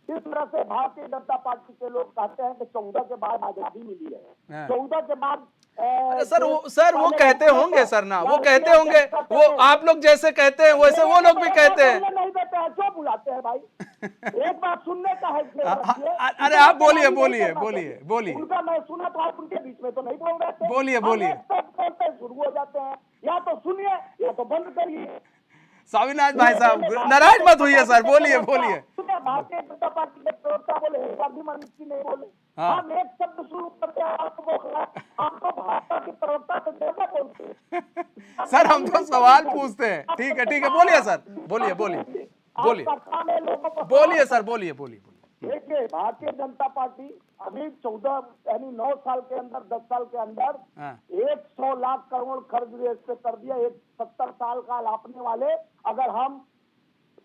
इस तरह से भारतीय जनता पार्टी के लोग कहते हैं कि 14 के बाद आजादी मिली है, 14 के बाद अरे सर वो कहते होंगे सर ना, वो कहते होंगे, वो आप लोग जैसे कहते हैं वैसे वो लोग भी कहते हैं। नहीं देते हैं, क्यों बुलाते हैं भाई? एक बात सुनने का है। अरे आप बोलिए बोलिए बोलिए बोलिए, उनका मैं सुना तो आप उनके बीच में तो नहीं बोल रहे थे। बोलिए बोलिए, शुरू हो जाते हैं, या तो सुनिए या तो बंद करिए। स्वामीनाथ भाई साहब नाराज मत हुई है सर, बोलिए बोलिए। भारतीय जनता पार्टी के प्रवक्ता बोले, एक बार भी मनुष्य नहीं बोले। हम एक शब्द शुरू करते हैं आपको भाजपा के प्रवक्ता से कैसा बोलते हैं? सर हम तो सवाल पूछते हैं। ठीक है बोलिए सर, बोलिए बोलिए बोलिए बोलिए सर, बोलिए बोलिए। देखिए, भारतीय जनता पार्टी अभी 14 यानी 9 साल के अंदर 10 साल के अंदर 100 लाख करोड़ खर्च देश पे कर दिया। एक 70 साल का लापने वाले, अगर हम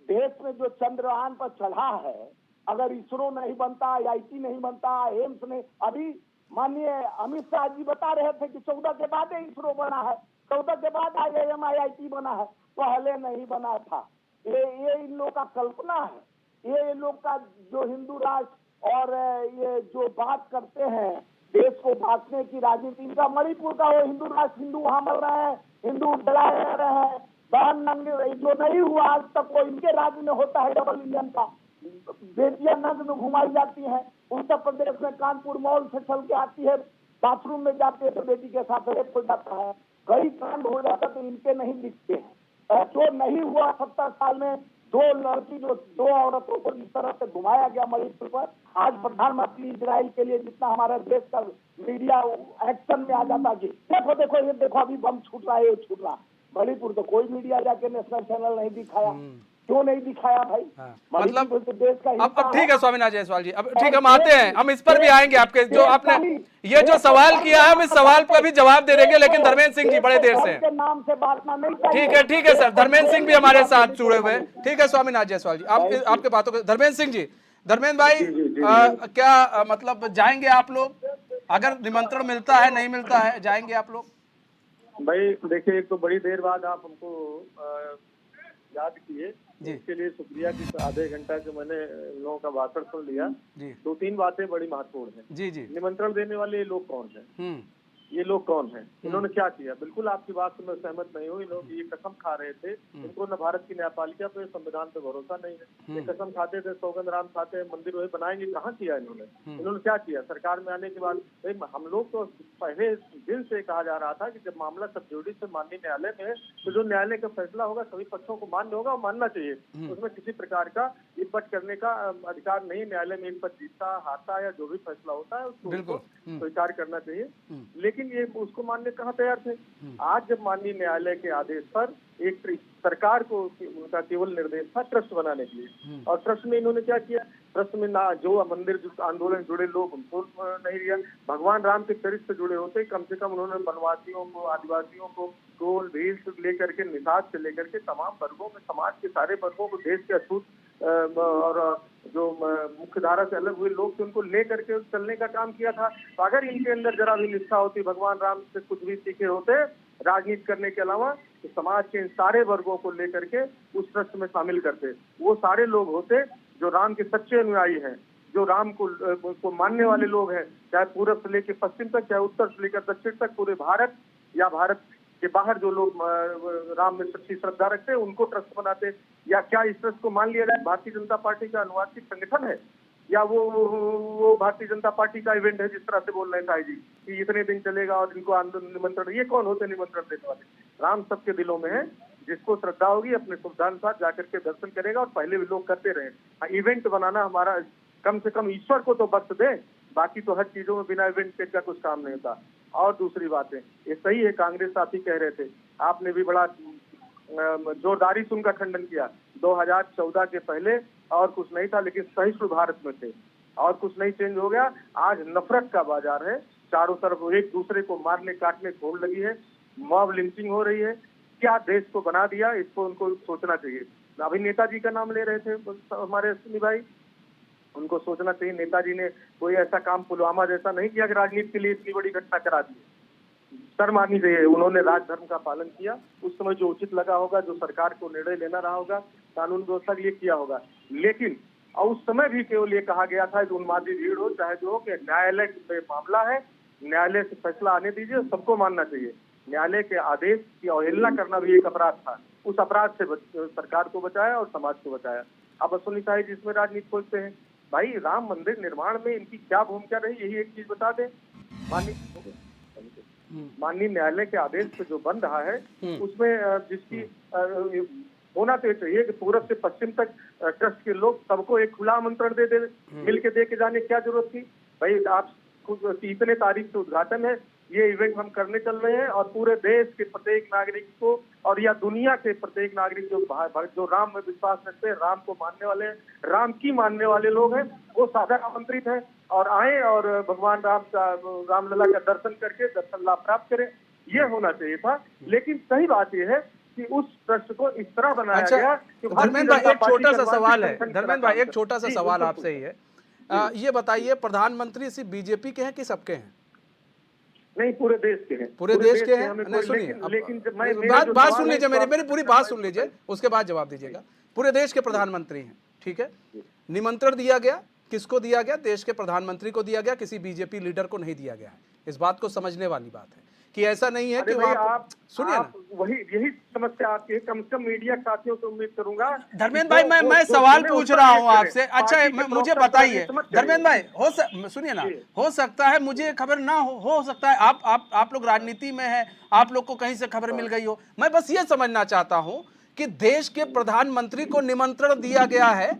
देश में जो चंद्रयान पर चढ़ा है, अगर इसरो नहीं बनता, IIT नहीं बनता, एम्स नहीं, अभी माननीय अमित शाह जी बता रहे थे कि 14 के बाद इसरो बना है, 14 के बाद IIM IIT बना है, पहले नहीं बना था। ये इन लोग का कल्पना है, ये लोग का जो हिंदू राष्ट्र और ये जो बात करते हैं देश को बांटने की राजनीति, इनका मणिपुर का वो हिंदू राष्ट्र, हिंदू वहां मर रहे हैं, हिंदू जलाए रहे हैं, बहन नंगे जो नहीं हुआ आज तक वो इनके राज्य में होता है। डबल इंजन का बेटियां नग्न में घुमाई जाती हैं, उत्तर प्रदेश में कानपुर मॉल से चल के आती है, बाथरूम में जाते हैं तो बेटी के साथ रेप हो जाता है, कई कांड हो जाता तो इनके नहीं दिखते हैं। जो नहीं हुआ 70 साल में, दो औरतों को इस तरह से घुमाया गया मणिपुर पर, आज प्रधानमंत्री इजराइल के लिए जितना हमारा देश का मीडिया एक्शन में आ जाता जी, देखो ये देखो अभी बम छूट रहा है, ये छूट रहा। मणिपुर तो कोई मीडिया जाके नेशनल चैनल नहीं दिखाया, क्यों नहीं दिखाया भाई? मतलब तो देश का अब ठीक है स्वामीनाथ जायसवाल जी, अब ठीक हम आते हैं, हम इस पर भी आएंगे। आपके जो आपने ये जो सवाल किया है, हम इस सवाल पर भी जवाब दे देंगे, लेकिन धर्मेंद्र सिंह जी बड़े देर से नाम से बांटना नहीं चाहिए। ठीक है सर, धर्मेंद्र सिंह भी हमारे साथ जुड़े हुए हैं। ठीक है स्वामीनाथ जायसवाल जी, आपके बातों को धर्मेंद्र सिंह जी, धर्मेंद्र भाई क्या मतलब जाएंगे आप लोग? अगर निमंत्रण मिलता है, नहीं मिलता है, जाएंगे आप लोग? भाई देखिए, एक तो बड़ी देर बाद आप हमको याद किए, इसके लिए शुक्रिया कि आधे घंटा के मैंने लोगों का भाषण सुन लिया। 2-3 बातें बड़ी महत्वपूर्ण हैं। जी निमंत्रण देने वाले ये लोग कौन हैं? ये लोग कौन हैं? इन्होंने क्या किया? बिल्कुल आपकी बात से मैं सहमत नहीं हूँ। इन लोग ये कसम खा रहे थे, इनको न भारत की न्यायपालिका पे, संविधान पे भरोसा नहीं है। ये कसम खाते थे, सौगंध राम खाते हैं, मंदिर वही बनाएंगे। कहाँ किया इन्होंने क्या किया? सरकार में आने के बाद हम लोग तो पहले दिन से कहा जा रहा था कि जब मामला सब जुडिस से माननीय न्यायालय में है, तो जो न्यायालय का फैसला होगा सभी पक्षों को मान्य होगा और मानना चाहिए। उसमें किसी प्रकार का इपट करने का अधिकार नहीं। न्यायालय में एक पक्ष जीतता हारता या जो भी फैसला होता है उसको स्वीकार करना चाहिए, लेकिन ये उसको मानने कहाँ तैयार थे। आज जब माननीय न्यायालय के आदेश पर एक सरकार को उनका केवल निर्देश था ट्रस्ट बनाने के लिए, और ट्रस्ट में इन्होंने क्या किया? ट्रस्ट में ना जो मंदिर जो आंदोलन जुड़े लोग उनको नहीं दिया। भगवान राम के चरित्र से जुड़े होते कम से कम उन्होंने वनवासियों को, आदिवासियों को, गोल भील से लेकर के निषाद से लेकर के तमाम वर्गों में, समाज के सारे वर्गों को, देश के अछूत और जो मुख्य धारा से अलग हुए लोग थे उनको ले करके चलने का काम किया था। तो अगर इनके अंदर जरा भी निष्ठा होती, भगवान राम से कुछ भी सीखे होते राजनीति करने के अलावा, तो समाज के इन सारे वर्गों को लेकर के उस ट्रस्ट में शामिल करते। वो सारे लोग होते जो राम के सच्चे अनुयायी हैं, जो राम को मानने वाले लोग हैं, चाहे पूरब से लेकर पश्चिम तक, चाहे उत्तर से लेकर दक्षिण तक, पूरे भारत या भारत के बाहर जो लोग राम में सच्ची श्रद्धा रखते हैं उनको ट्रस्ट बनाते। या क्या इस ट्रस्ट को मान लिया जाए भारतीय जनता पार्टी का अनुवांशिक संगठन है, या वो भारतीय जनता पार्टी का इवेंट है, जिस तरह से बोल रहे हैं साई जी कि इतने दिन चलेगा और इनको आंदोलन निमंत्रण? ये कौन होते निमंत्रण देने वाले? राम सबके दिलों में है, जिसको श्रद्धा होगी अपने सुविधानुसार जाकर के दर्शन करेगा, और पहले भी लोग करते रहे। इवेंट बनाना हमारा, कम से कम ईश्वर को तो बख्श दे, बाकी तो हर चीजों में बिना इवेंट का कुछ काम नहीं होता। और दूसरी बातें, ये सही है, कांग्रेस साथी कह रहे थे, आपने भी बड़ा जोरदारी से उनका खंडन किया। 2014 के पहले और कुछ नहीं था, लेकिन सहिष्णु भारत में थे, और कुछ नहीं चेंज हो गया। आज नफरत का बाजार है, चारों तरफ एक दूसरे को मारने काटने की होड़ लगी है, मॉब लिंचिंग हो रही है। क्या देश को बना दिया, इसको उनको सोचना चाहिए। अभी नेताजी का नाम ले रहे थे हमारे अश्विनी भाई, उनको सोचना चाहिए नेताजी ने कोई ऐसा काम पुलवामा जैसा नहीं किया कि राजनीति के लिए इतनी बड़ी घटना करा दी। शर्म आनी चाहिए। उन्होंने राजधर्म का पालन किया, उस समय जो उचित लगा होगा, जो सरकार को निर्णय लेना रहा होगा, कानून व्यवस्था के लिए किया होगा। लेकिन और उस समय भी केवल ये कहा गया था कि उन्मादी भीड़ हो चाहे जो हो, कि न्यायालय में मामला है, न्यायालय से फैसला आने दीजिए, सबको मानना चाहिए। न्यायालय के आदेश की अवहेलना करना भी एक अपराध था। उस अपराध से सरकार को बचाया और समाज को बचाया। अब असुनी शाही जी इसमें राजनीति खोजते हैं। भाई राम मंदिर निर्माण में इनकी क्या भूमिका रही, यही एक चीज बता दें। माननीय न्यायालय के आदेश पे जो बन रहा है उसमें जिसकी होना तो चाहिए कि पूरब से पश्चिम तक ट्रस्ट के लोग सबको एक खुला आमंत्रण दे मिल के दे के जाने की क्या जरूरत थी। भाई आप इतने तारीख से उद्घाटन है, ये इवेंट हम करने चल रहे हैं और पूरे देश के प्रत्येक नागरिक को और या दुनिया के प्रत्येक नागरिक जो राम में विश्वास रखते हैं, राम को मानने वाले, राम की मानने वाले लोग हैं, वो सादर आमंत्रित हैं और आए और भगवान रामलला का दर्शन करके दर्शन लाभ प्राप्त करें। ये होना चाहिए था। लेकिन सही बात यह है कि उस ट्रस्ट को इस तरह बनाया गया कि धर्मेंद्र भाई एक छोटा सा सवाल है, धर्मेंद्र भाई एक छोटा सा सवाल आपसे ही है, ये बताइए प्रधानमंत्री सिर्फ बीजेपी के हैं कि सबके हैं? नहीं, पूरे देश के हैं। पूरे देश के हैं। नहीं सुनिए, लेकिन बात सुन लीजिए, मेरी पूरी बात सुन लीजिए, उसके बाद जवाब दीजिएगा। पूरे देश के प्रधानमंत्री हैं, ठीक है। निमंत्रण दिया गया, किसको दिया गया? देश के प्रधानमंत्री को दिया गया, किसी बीजेपी लीडर को नहीं दिया गया है। इस बात को समझने वाली बात है कि ऐसा नहीं है कि आप सुनिए ना, वही यही समस्या आपकी है। कम से कम मीडिया साथियों से उम्मीद करूंगा। धर्मेंद्र भाई मैं सवाल पूछ रहा हूं आपसे। अच्छा मुझे बताइए धर्मेंद्र भाई, सुनिए ना, हो सकता है मुझे खबर ना हो सकता है आप लोग राजनीति में हैं, आप लोग को कहीं से खबर मिल गई हो। मैं बस ये समझना चाहता हूं कि देश के प्रधानमंत्री को निमंत्रण दिया गया है,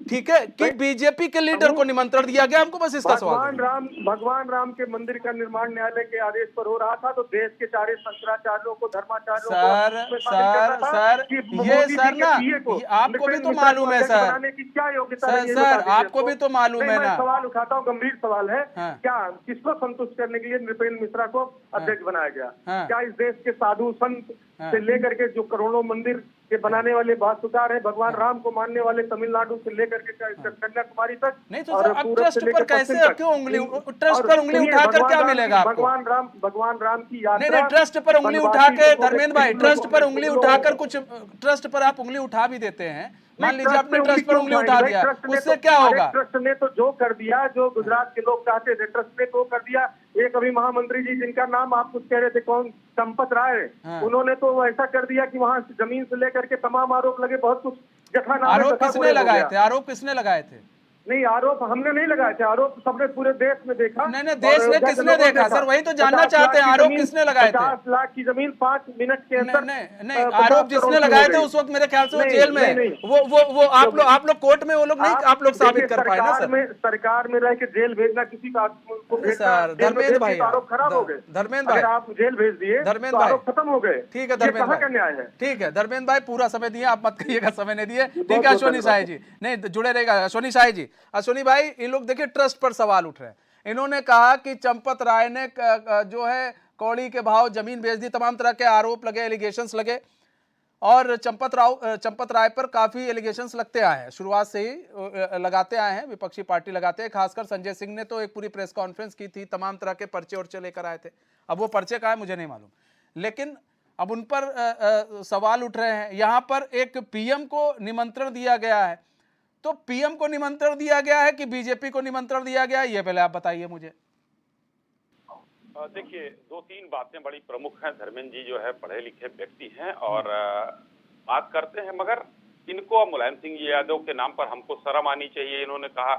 ठीक है, कि बीजेपी के लीडर को निमंत्रण दिया गया? हमको बस इसका सवाल। भगवान राम के मंदिर का निर्माण न्यायालय के आदेश पर हो रहा था, तो देश के सारे शंकराचार्यों को, धर्माचार्यों को सर ये सर ना, आपको भी तो मालूम है सर, की क्या योग्यता है सर आपको भी तो मालूम है ना। सवाल उठाता हूँ, गंभीर सवाल है। क्या किसको संतुष्ट करने के लिए नृपेंद्र मिश्रा को अध्यक्ष बनाया गया? क्या इस देश के साधु संत से लेकर के जो करोड़ों मंदिर के बनाने वाले वास्तुकार है, भगवान राम को मानने वाले तमिलनाडु से लेकर के कन्याकुमारी तक, नहीं तो सर अब ट्रस्ट पर कैसे क्यों ट्रस्ट पर उंगली उठाकर क्या मिलेगा आपको? भगवान राम की यात्रा। नहीं ट्रस्ट पर उंगली उठा के, धर्मेंद्र भाई ट्रस्ट पर उंगली उठाकर कुछ ट्रस्ट पर आप उंगली उठा भी देते हैं। मान लीजिए आपने ट्रस्ट पर उंगली उठा दिया, उससे क्या होगा? ट्रस्ट ने तो जो कर दिया, जो गुजरात के लोग चाहते थे, ट्रस्ट ने तो कर दिया। एक अभी महामंत्री जी जिनका नाम आप कुछ कह रहे थे, कौन, संपत राय, उन्होंने तो ऐसा कर दिया कि वहां जमीन से लेकर के तमाम आरोप लगे, बहुत कुछ जखा। आरोप किसने लगाए थे? आरोप किसने लगाए थे? नहीं, आरोप हमने नहीं लगाए थे। आरोप सबने पूरे देश में देखा। नहीं देश में किसने देखा सर? वही तो जानना चाहते हैं, आरोप किसने लगाए थे? 50 लाख की जमीन 5 मिनट के अंदर। नहीं आरोप जिसने लगाए थे उस वक्त मेरे ख्याल से वो जेल में, वो आप लोग कोर्ट में वो लोग नहीं, आप लोग साबित कर पाए ना सर। सरकार में रह के जेल भेजना किसी का सर, धर्मेंद्र भाई आरोप खराब हो गए। धर्मेंद्र भाई आप जेल भेज दिए, धर्मेंद्र भाई आरोप खत्म हो गए। ठीक है धर्मेंद्र भाई, न्याय है। ठीक है धर्मेंद्र भाई, पूरा समय दिए आप, मत कहिएगा समय नहीं दिए। ठीक है अश्वनी शाही जी, नहीं जुड़े रहेगा अश्वनी शाही जी। अश्वनी भाई इन लोग देखिए ट्रस्ट पर सवाल उठ रहे हैं। इन्होंने कहा कि चंपत राय ने जो है कौड़ी के भाव जमीन बेच दी, तमाम तरह के आरोप लगे, एलिगेशंस लगे, और चंपत राय पर काफी एलिगेशंस लगते आए हैं, शुरुआत से ही लगाते आए हैं, विपक्षी पार्टी लगाते हैं। खासकर संजय सिंह ने तो एक पूरी प्रेस कॉन्फ्रेंस की थी, तमाम तरह के पर्चे उर्चे लेकर आए थे। अब वो पर्चे कहाँ है मुझे नहीं मालूम, लेकिन अब उन पर सवाल उठ रहे हैं। यहाँ पर एक पीएम को निमंत्रण दिया गया है, तो पीएम को निमंत्रण दिया गया है कि बीजेपी को निमंत्रण दिया गया है, ये पहले आप बताइए मुझे। देखिए 2-3 बातें बड़ी प्रमुख हैं। धर्मेंद्र जी जो है पढ़े लिखे व्यक्ति हैं और बात करते हैं, मगर इनको मुलायम सिंह यादव के नाम पर हमको शर्म आनी चाहिए। इन्होंने कहा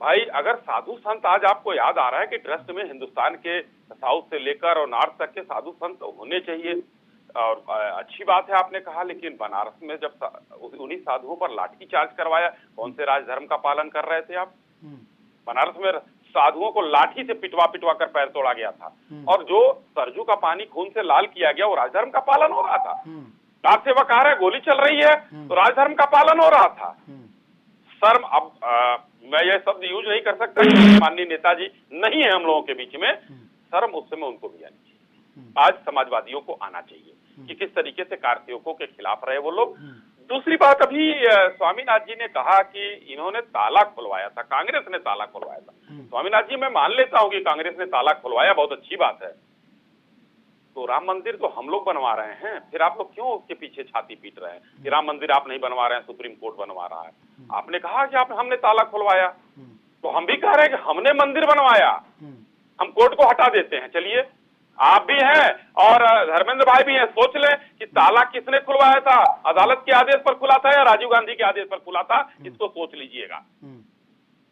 भाई अगर साधु संत, आज आपको याद आ रहा है कि ट्रस्ट में हिंदुस्तान के साउथ से लेकर और नॉर्थ तक के साधु संत होने चाहिए, और अच्छी बात है आपने कहा, लेकिन बनारस में जब उन्हीं साधुओं पर लाठी चार्ज करवाया, कौन से राजधर्म का पालन कर रहे थे आप? बनारस में साधुओं को लाठी से पिटवा कर पैर तोड़ा गया था, और जो सरजू का पानी खून से लाल किया गया वो राजधर्म का पालन हो रहा था। डाक सेवक आ रहे, गोली चल रही है, तो राजधर्म का पालन हो रहा था। शर्म, अब मैं ये शब्द यूज नहीं कर सकता, माननीय नेताजी नहीं है हम लोगों के बीच में, शर्म उस समय उनको भी आनी चाहिए। आज समाजवादियों को आना चाहिए कि किस तरीके से कारसेवकों के खिलाफ रहे वो लोग। दूसरी बात, अभी स्वामीनाथ जी ने कहा कि इन्होंने ताला खुलवाया था, कांग्रेस ने ताला खुलवाया था। स्वामीनाथ जी, मैं मान लेता हूं कि कांग्रेस ने ताला खुलवाया, बहुत अच्छी बात है। तो राम मंदिर तो हम लोग बनवा रहे हैं, फिर आप लोग क्यों उसके पीछे छाती पीट रहे हैं कि राम मंदिर आप नहीं बनवा रहे हैं, सुप्रीम कोर्ट बनवा रहा है। आपने कहा कि हमने ताला खुलवाया, तो हम भी कह रहे हैं कि हमने मंदिर बनवाया, हम कोर्ट को हटा देते हैं। चलिए, आप भी हैं और धर्मेंद्र भाई भी हैं, सोच लें कि ताला किसने खुलवाया था, अदालत के आदेश पर खुला था या राजीव गांधी के आदेश पर खुला था, इसको सोच लीजिएगा।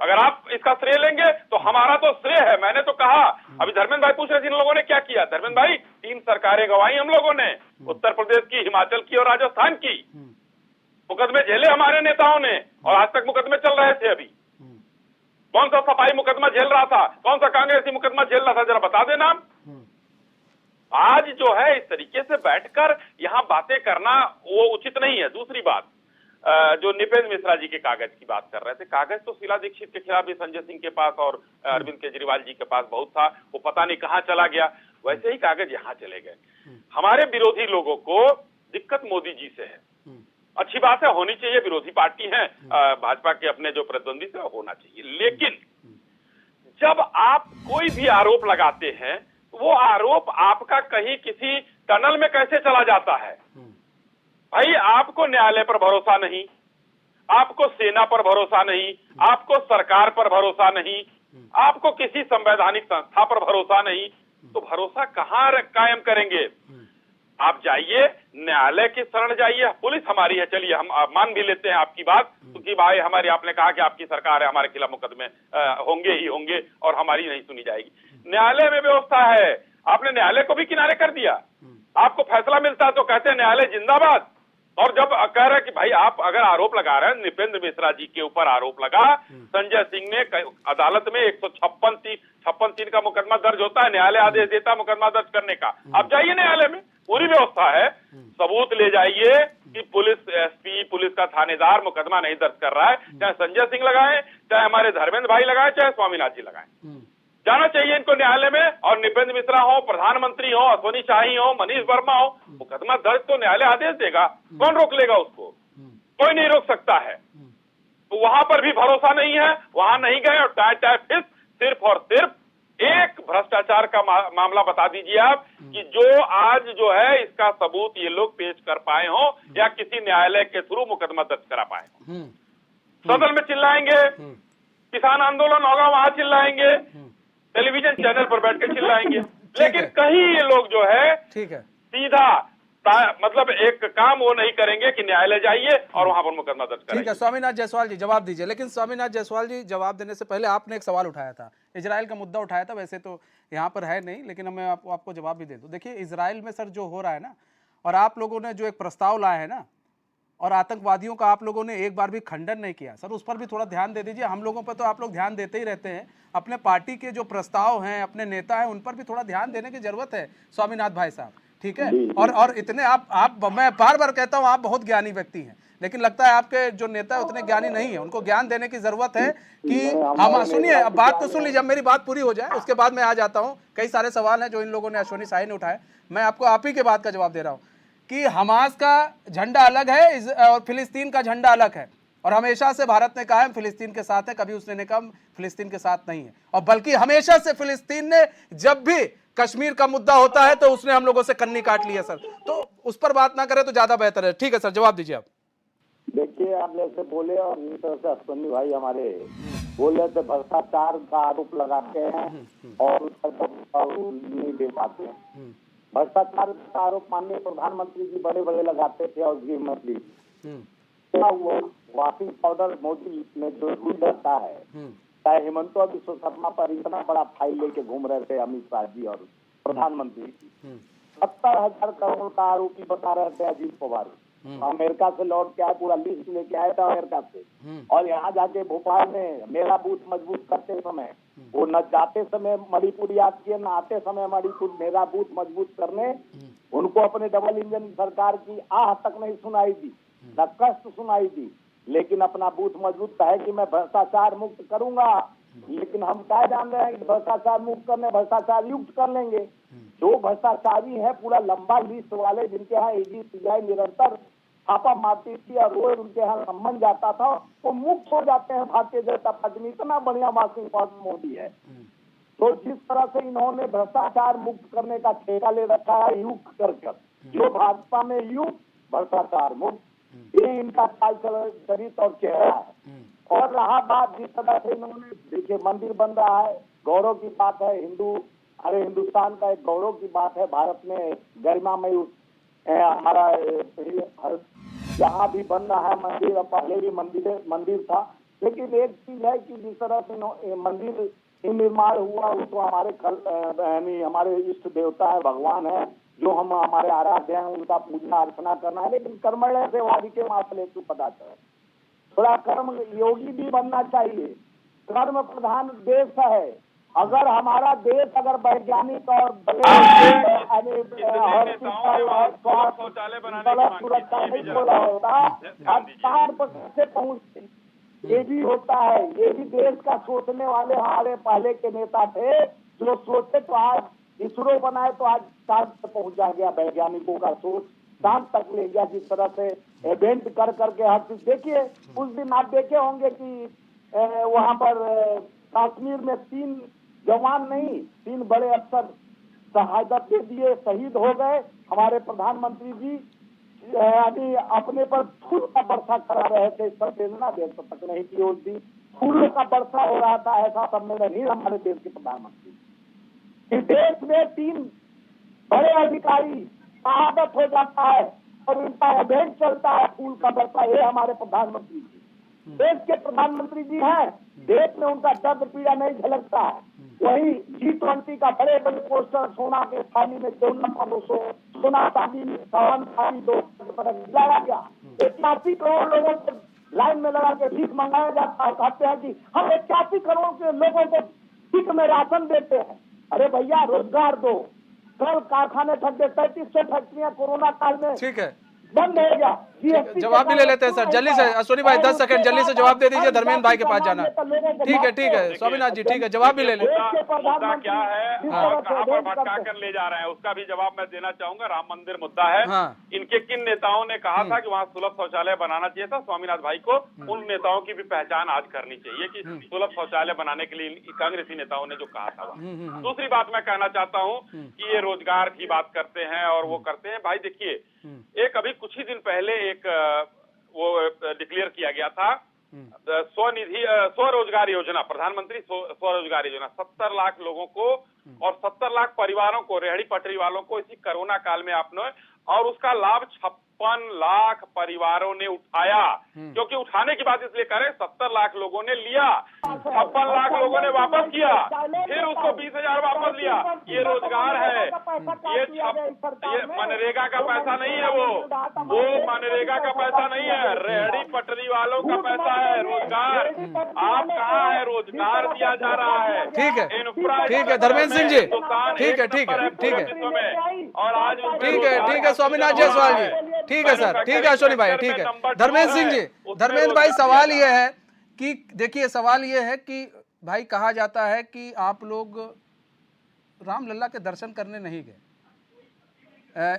अगर आप इसका श्रेय लेंगे तो हमारा तो श्रेय है। मैंने तो कहा, अभी धर्मेंद्र भाई पूछ रहे थे इन लोगों ने क्या किया। धर्मेंद्र भाई, 3 सरकारें गवाई हम लोगों ने, उत्तर प्रदेश की, हिमाचल की और राजस्थान की। मुकदमे झेले हमारे नेताओं ने और आज तक मुकदमे चल रहे थे। अभी कौन सा सफाई मुकदमा झेल रहा था, कौन सा कांग्रेसी मुकदमा झेल रहा था, जरा बता देना। आज जो है इस तरीके से बैठकर यहाँ बातें करना वो उचित नहीं है। दूसरी बात, जो निपेंद्र मिश्रा जी के कागज की बात कर रहे थे, कागज तो शीला दीक्षित के खिलाफ भी संजय सिंह के पास और अरविंद केजरीवाल जी के पास बहुत था, वो पता नहीं कहाँ चला गया। वैसे ही कागज यहाँ चले गए। हमारे विरोधी लोगों को दिक्कत मोदी जी से है। अच्छी बात है, होनी चाहिए, विरोधी पार्टी है, भाजपा के अपने जो प्रतिद्वंदी से होना चाहिए। लेकिन जब आप कोई भी आरोप लगाते हैं, वो आरोप आपका कहीं किसी टनल में कैसे चला जाता है। भाई, आपको न्यायालय पर भरोसा नहीं, आपको सेना पर भरोसा नहीं, आपको सरकार पर भरोसा नहीं, आपको किसी संवैधानिक संस्था पर भरोसा नहीं, तो भरोसा कहाँ कायम करेंगे। आप जाइए, न्यायालय की शरण जाइए। पुलिस हमारी है, चलिए हम मान भी लेते हैं आपकी बात, क्योंकि भाई हमारी, आपने कहा कि आपकी सरकार है, हमारे खिलाफ मुकदमे होंगे ही होंगे और हमारी नहीं सुनी जाएगी। न्यायालय में व्यवस्था है, आपने न्यायालय को भी किनारे कर दिया। आपको फैसला मिलता है तो कहते हैं न्यायालय जिंदाबाद, और जब कह रहे हैं कि भाई आप अगर आरोप लगा रहे हैं, निपेंद्र मिश्रा जी के ऊपर आरोप लगा, संजय सिंह ने अदालत में 156(3) का मुकदमा दर्ज होता है, न्यायालय आदेश देता है मुकदमा दर्ज करने का। आप जाइए न्यायालय में, पूरी व्यवस्था है, सबूत ले जाइए कि पुलिस एसपी, पुलिस का थानेदार मुकदमा नहीं दर्ज कर रहा है, चाहे संजय सिंह लगाए, चाहे हमारे धर्मेंद्र भाई लगाए, चाहे स्वामीनाथ जी लगाए। जाना चाहिए इनको न्यायालय में, और निपेंद्र मिश्रा हो, प्रधानमंत्री हो, अश्वनी शाही हो, मनीष वर्मा हो, मुकदमा दर्ज तो न्यायालय आदेश देगा, कौन रोक लेगा उसको? कोई नहीं रोक सकता है। तो वहां पर भी भरोसा नहीं है, वहां नहीं गए, और टाइम सिर्फ और सिर्फ एक भ्रष्टाचार का मामला बता दीजिए आप कि जो आज जो है इसका सबूत ये लोग पेश कर पाए हो या किसी न्यायालय के थ्रू मुकदमा दर्ज करा पाए हो। सदन में चिल्लाएंगे, किसान आंदोलन होगा वहां चिल्लाएंगे, टेलीविजन चैनल पर बैठ के चिल्लाएंगे, लेकिन कहीं ये लोग जो है ठीक है सीधा मतलब एक काम वो नहीं करेंगे कि न्यायालय जाइए और वहां पर मुकदमा दर्ज करेंगे। ठीक है, स्वामीनाथ जायसवाल जी जवाब दीजिए। लेकिन स्वामीनाथ जायसवाल जी, जवाब देने से पहले आपने एक सवाल उठाया था, इजराइल का मुद्दा उठाया था। वैसे तो यहाँ पर है नहीं, लेकिन मैं आपको जवाब भी दे दूं। देखिए, इजराइल में सर जो हो रहा है ना, और आप लोगों ने जो एक प्रस्ताव लाया है ना, और आतंकवादियों का आप लोगों ने एक बार भी खंडन नहीं किया सर, उस पर भी थोड़ा ध्यान दे दीजिए। हम लोगों पर तो आप लोग ध्यान देते ही रहते हैं, अपने पार्टी के जो प्रस्ताव हैं, अपने नेता हैं, उन पर भी थोड़ा ध्यान देने की जरूरत है स्वामीनाथ भाई साहब, ठीक है। और इतने आप मैं बार बार कहता हूं, आप बहुत ज्ञानी व्यक्ति हैं, लेकिन लगता है आपके जो नेता है उतने ज्ञानी नहीं है। उनको ज्ञान देने की जरूरत है कि हम सुनिए, अब बात तो सुन लीजिए, अब मेरी बात पूरी हो जाए उसके बाद मैं आ जाता हूं। कई सारे सवाल हैं जो इन लोगों ने, अश्वनी शाही ने उठाए, मैं आपको आप ही के बात का जवाब दे रहा हूं कि हमास का झंडा अलग है और फिलिस्तीन का झंडा अलग है, और हमेशा से भारत ने कहा है फिलिस्तीन के साथ है, कभी उसने नहीं कहा फिलिस्तीन के साथ नहीं है। और बल्कि हमेशा से फिलिस्तीन ने, जब भी कश्मीर का मुद्दा होता है तो उसने हम लोगों से कन्नी काट लिया सर, तो उस पर बात ना करें तो ज्यादा बेहतर है। ठीक है सर, जवाब दीजिए आप। देखिए, आप जैसे बोले और इस तरह से अश्वनी भाई हमारे बोल रहे थे, भ्रष्टाचार का आरोप लगाते हैं और उसका नहीं दे पाते हैं। भ्रष्टाचार का आरोप माननीय प्रधानमंत्री जी बड़े बड़े लगाते थे, और गृह मंत्री वो वॉशिंग पाउडर मोदी में जो रहता है, चाहे हेमंत बिश्व शर्मा पर इतना बड़ा फाइल लेके घूम रहे थे अमित शाह जी और प्रधानमंत्री जी, 70,000 करोड़ का आरोपी बता रहे थे अजीत पवार। अमेरिका से लौट के आए, पूरा लिस्ट लेके आए थे अमेरिका से, और यहाँ जाके भोपाल में मेरा बूथ मजबूत करते समय, वो न जाते समय मणिपुर याद किए, न आते समय मणिपुर मेरा बूथ मजबूत करने, उनको अपने डबल इंजन सरकार की आह तक नहीं सुनाई दी, न कष्ट सुनाई दी, लेकिन अपना बूथ मजबूत है कि मैं भ्रष्टाचार मुक्त करूंगा। लेकिन हम क्या जान रहे हैं कि भ्रष्टाचार मुक्त करने, भ्रष्टाचार युक्त कर लेंगे। जो भ्रष्टाचारी है, पूरा लंबा लिस्ट वाले जिनके यहाँ ईडी सीबीआई निरंतर छापा मारती थी और रोज उनके यहाँ सम्मान जाता था, वो मुक्त हो जाते हैं भारतीय जनता पार्टी में। इतना बढ़िया मार्किंग पास मोदी है। तो जिस तरह से इन्होंने भ्रष्टाचार मुक्त करने का ठेका ले रखा है युग कर, जो भाजपा में युग भ्रष्टाचार मुक्त, ये इनका चाल चरित्र और चेहरा है। और रहा बात जिस तरह से इन्होंने, देखिए मंदिर बन रहा है, गौरव की बात है, हिंदुस्तान का एक गौरव की बात है, भारत में गरिमामय हमारा जहाँ भी बन रहा है मंदिर, पहले भी मंदिर था। लेकिन एक चीज है कि जिस तरह से मंदिर निर्माण हुआ, वो तो हमारे इष्ट देवता है, भगवान है, जो हम हमारे आराध्य हैं, उनका पूजा अर्चना करना है। लेकिन कर्मण्य से वादी के मामले को पता चले, थोड़ा कर्म योगी भी बनना चाहिए। कर्म प्रधान देश है। अगर हमारा देश अगर वैज्ञानिक और सुरक्षा नहीं बोला होता, आज 4% से पहुंचते। ये भी होता है, ये भी देश का सोचने वाले हमारे पहले के नेता थे, जो सोचे तो आज इसरो बनाए, तो आज चांद तक पहुंचा गया। वैज्ञानिकों का सोच चांद तक ले गया। जिस तरह से इवेंट कर करके हर चीज, देखिए उस दिन आप देखे होंगे कि वहां पर कश्मीर में 3 जवान नहीं, 3 बड़े अफसर शहादत दे दिए, शहीद हो गए। हमारे प्रधानमंत्री जी अपने पर फूल का वर्षा करा रहे थे, संवेदना व्यक्त तक नहीं की। उस दिन फूलों का वर्षा हो रहा था, ऐसा सम्मेलन ही हमारे देश के प्रधानमंत्री। इस देश में 3 बड़े अधिकारी शहादत हो जाता है और उनका इवेंट चलता है, फूल का वर्षा। ये हमारे प्रधानमंत्री जी, देश के प्रधानमंत्री जी हैं। देश में उनका दर्द पीड़ा नहीं झलकता है। वही G20 का बड़े बड़े पोस्टर सोना के थाली में, सोना थाली में, सावन थाली 2 लाया गया। 81 करोड़ लोगों को लाइन में लगा के भीख मंगाया जाता है। कहते हैं कि हम 81 करोड़ के लोगों को भीख में राशन देते हैं। अरे भैया रोजगार दो। कल कारखाने ठग गए, 3300 फैक्ट्रियां कोरोना काल में ठीक है, बंद हो गया। जवाब भी ले लेते हैं सर, जल्दी से अश्विनी भाई 10 सेकंड जल्दी से जवाब दे दीजिए, धर्मेंद्र भाई के पास जाना। ठीक है स्वामीनाथ जी, ठीक है, जवाब भी ले लें। मुद्दा क्या है और कहां पर भटका कर ले जा रहे हैं, उसका भी जवाब मैं देना चाहूंगा। राम मंदिर मुद्दा है। इनके किन नेताओं ने कहा था कि वहां सुलभ शौचालय बनाना चाहिए था, स्वामीनाथ भाई को उन नेताओं की भी पहचान आज करनी चाहिए कि सुलभ शौचालय बनाने के लिए कांग्रेसी नेताओं ने जो कहा था। दूसरी बात मैं कहना चाहता हूँ कि ये रोजगार की बात करते हैं और वो करते हैं। भाई देखिए, एक अभी कुछ ही दिन पहले एक वो डिक्लेयर किया गया था स्वरोजगार योजना, प्रधानमंत्री स्वरोजगार योजना। 70 लाख लोगों को और 70 लाख परिवारों को, रेहड़ी पटरी वालों को इसी कोरोना काल में आपने, और उसका लाभ 56 लाख परिवारों ने उठाया। क्योंकि उठाने की बात इसलिए करें, 70 लाख लोगों ने लिया, 56 लाख लोगों ने वापस किया, फिर उसको 20,000 वापस लिया। ये रोजगार है। ये मनरेगा का पैसा नहीं है, वो मनरेगा का पैसा नहीं है, रेहड़ी पटरी वालों का पैसा है। रोजगार आप कहाँ है, रोजगार दिया जा रहा है। ठीक है, ठीक है धर्मेंद्र सिंह जी, ठीक है, ठीक है, ठीक है, और आज ठीक है स्वामीनाथ जायसवाल जी, ठीक है सर, ठीक है अश्विनी भाई, ठीक है धर्मेंद्र सिंह जी। धर्मेंद्र भाई सवाल ये है कि देखिए, सवाल ये है कि भाई कहा जाता है कि आप लोग रामलला के दर्शन करने नहीं गए,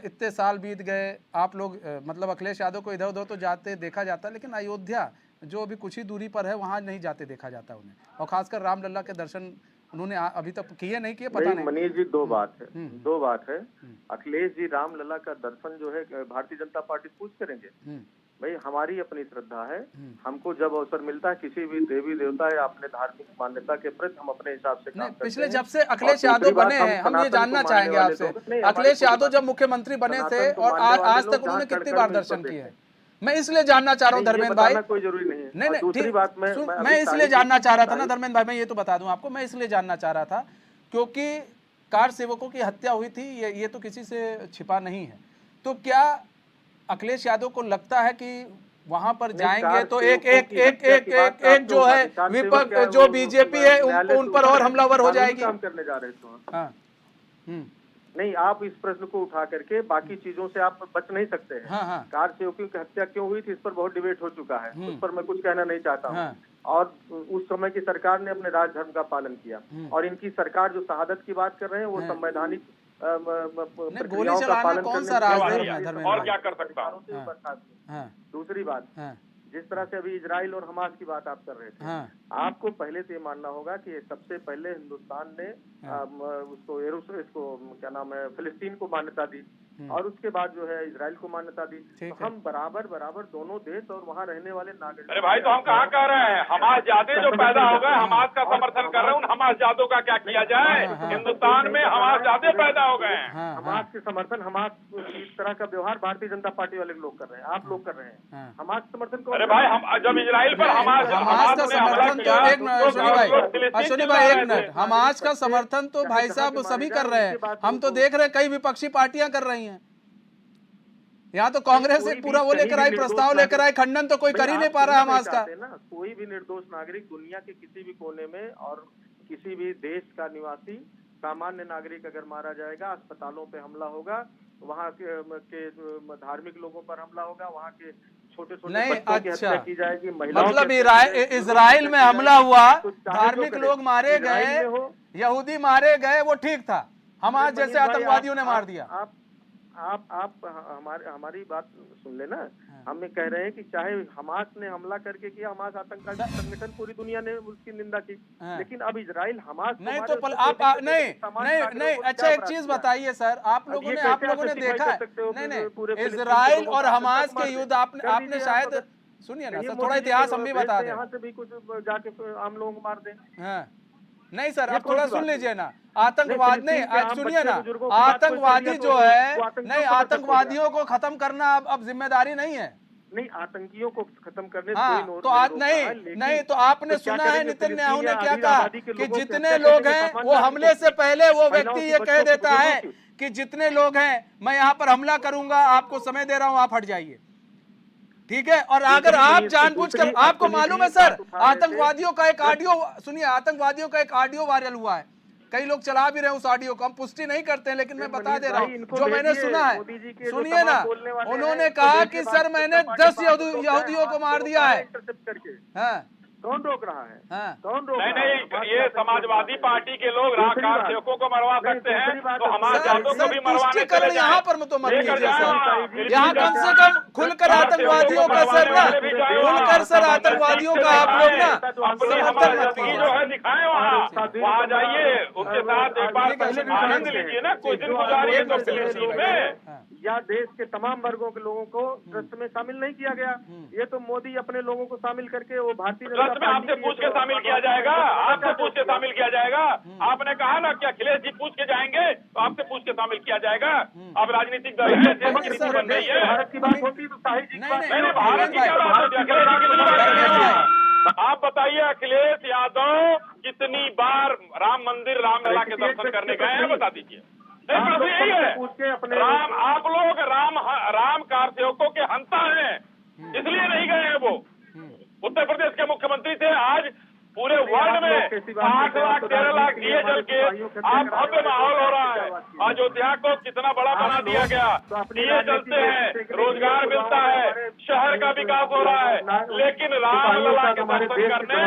इतने साल बीत गए, आप लोग मतलब अखिलेश यादव को इधर उधर तो जाते देखा जाता, लेकिन अयोध्या जो अभी कुछ ही दूरी पर है वहाँ नहीं जाते देखा जाता उन्हें, और खासकर रामलला के दर्शन उन्होंने अभी तक किए नहीं किए, पता नहीं। मनीष जी, दो बात है। अखिलेश जी रामलला का दर्शन जो है भारतीय जनता पार्टी पूछ करेंगे। भाई हमारी अपनी श्रद्धा है, हमको जब अवसर मिलता है किसी भी देवी देवता या अपने धार्मिक मान्यता के प्रति हम अपने हिसाब से काम करते हैं। पिछले जब से अखिलेश यादव बने हैं, हम ये जानना चाहेंगे आपसे, अखिलेश यादव जब मुख्यमंत्री बने थे और आज तक उन्होंने कितनी बार दर्शन किए हैं, मैं इसलिए जानना चाह रहा हूँ धर्मेंद्र भाई। कोई जरूरी नहीं है। नहीं, दूसरी बात मैं इसलिए जानना चाह रहा था ना धर्मेंद्र भाई, मैं ये तो बता दूं आपको, मैं इसलिए जानना चाह रहा था क्योंकि कार सेवकों की हत्या हुई थी, ये तो किसी से छिपा नहीं है। तो क्या अखिलेश यादव को लगता है कि वहां पर जाएंगे तो एक जो है विपक्ष, जो बीजेपी है, उन पर और हमलावर हो जाएगी? काम करने जा रहे थे। हाँ, नहीं, आप इस प्रश्न को उठा करके बाकी चीजों से आप बच नहीं सकते हैं। हाँ। कार सेवकों की हत्या क्यों हुई थी, इस पर बहुत डिबेट हो चुका है, उस पर मैं कुछ कहना नहीं चाहता हूँ। और उस समय की सरकार ने अपने राज धर्म का पालन किया, और इनकी सरकार जो शहादत की बात कर रहे हैं वो संवैधानिक गोली प्रक्रियाओं का चलाना पालन कौन करने सा में राजधर्म नहीं है है। धर्मेंद्र और भाई? क्या कर सकता हूँ? से बर्खास्त हुए। हाँ, दूसरी बात, हाँ, जिस तरह से अभी इजराइल और हमास की बात आप कर रहे थे, हाँ, आपको पहले से ये मानना होगा कि सबसे पहले हिंदुस्तान ने इसको क्या नाम है, फिलिस्तीन को मान्यता दी और उसके बाद जो है इजराइल को मान्यता दी। ठीक तो हम बराबर बराबर दोनों देश और वहाँ रहने वाले नागरिक। अरे भाई, तो हम कहाँ कह रहे हैं हमास जाते जो पैदा हो गए, हमास का समर्थन कर रहे हैं, उन हमास जातों का क्या किया जाए? हिंदुस्तान में हमास जाते पैदा हो गए हैं। हाँ, हमास के समर्थन, हमास इस तरह का व्यवहार भारतीय जनता पार्टी वाले लोग कर रहे हैं, आप लोग कर रहे हैं। हमास समर्थन कौन? अरे भाई, हम जब इजराइल पर हमास का समर्थन तो एक अश्विनी भाई एक मिनट, हमास का समर्थन तो भाई साहब सभी कर रहे हैं, हम तो देख रहे हैं कई विपक्षी पार्टियां कर रही हैं। यहाँ तो कांग्रेस एक पूरा वो लेकर आई, प्रस्ताव लेकर आई, खंडन तो कोई कर ही नहीं पा रहा हमास का। कोई भी निर्दोष नागरिक दुनिया के किसी भी कोने में और किसी भी देश का निवासी सामान्य नागरिक अगर मारा जाएगा, अस्पतालों पे हमला होगा, वहाँ के धार्मिक लोगों पर हमला होगा, वहाँ के छोटे छोटे बच्चों की हत्या की जाएगी, मतलब इजराइल में हमला हुआ, धार्मिक लोग मारे गए, यहूदी मारे गए, वो ठीक था, हमास जैसे आतंकवादियों ने मार दिया। आप हमारी बात सुन लेना। हम ये कह रहे हैं कि चाहे हमास ने हमला करके किया, हमास आतंकवादी संगठन, पूरी दुनिया ने उसकी निंदा की, लेकिन अब इजराइल हमास नहीं तो आप नहीं अच्छा एक चीज बताइए सर, आप लोगों ने देखा है? नहीं, इजराइल और हमास के युद्ध आपने शायद सुनिए ना सर, थोड़ा इतिहास हम भी बता दें। यहाँ से भी कुछ जाके आम लोगों को मार दें। नहीं सर, आप थोड़ा सुन लीजिए ना, आतंकवाद नहीं, सुनिए ना, आतंकवादी जो है, नहीं, आतंकवादियों को खत्म करना अब जिम्मेदारी नहीं है। नहीं, आतंकियों को खत्म करने तो नहीं तो आपने सुना है नेतन्याहू ने क्या कहा कि जितने लोग हैं वो हमले से पहले वो व्यक्ति ये कह देता है कि जितने लोग हैं मैं यहाँ पर हमला करूंगा, आपको समय दे रहा हूँ, आप हट जाइए, ठीक है? और अगर आप जानबूझकर, आपको मालूम है सर, आतंकवादियों का एक ऑडियो सुनिए, आतंकवादियों का एक ऑडियो वायरल हुआ है, कई लोग चला भी रहे हैं उस ऑडियो को, हम पुष्टि नहीं करते हैं, लेकिन मैं बता दे रहा हूँ जो मैंने सुना है। सुनिए ना, उन्होंने कहा कि सर मैंने 10 यहूदियों को मार दिया है। हाँ, कौन रोक रहा है? हाँ, कौन रोक? नहीं, ये समाजवादी पार्टी के लोग राजकार सेवकों को मरवा सकते हैं, तो हमारे जातों को भी मरवाने चले जाएं। यहाँ पर तो मत कीजिए सर, यहाँ कम से कम खुलकर आतंकवादियों का सर ना, खुलकर सर आतंकवादियों का आप लोग ना समर्थन मत कीजिए। जो है दिखाएं वहाँ जाइए, उसके साथ एक बार आनंद लीजिए ना, कुछ दिन गुजारिए तो फिलिस्तीन में। या देश के तमाम वर्गों के लोगों को ट्रस्ट में शामिल नहीं किया गया, ये तो मोदी अपने लोगों को शामिल करके वो भारतीय ट्रस्ट में आपसे पूछ के शामिल किया जाएगा, आपसे पूछ के शामिल किया जाएगा। आपने कहा ना कि अखिलेश जी पूछ के जाएंगे, तो आपसे पूछ के शामिल किया जाएगा। अब राजनीतिक दल है, देश की नीति बन रही है। भारत की बात होती तो शाही जी मैंने भारत की क्या बात होती है? अखिलेश जी कितनी बार कह हैं? आप बताइए, अखिलेश यादव कितनी बार राम मंदिर रामलला के दर्शन करने गए हैं, बता दीजिए। नहीं, प्रश्न यही है, राम, आप लोग राम कार सेवकों के हंता हैं, इसलिए नहीं गए हैं। वो उत्तर प्रदेश के मुख्यमंत्री थे, आज पूरे वर्ल्ड में 8 लाख 13 लाख दिए जल के आप भव्य माहौल हो रहा है। अयोध्या को कितना बड़ा बना दिया गया, दिए जलते हैं, रोजगार मिलता है, शहर का विकास हो रहा है, लेकिन रामलला के दर्शन करने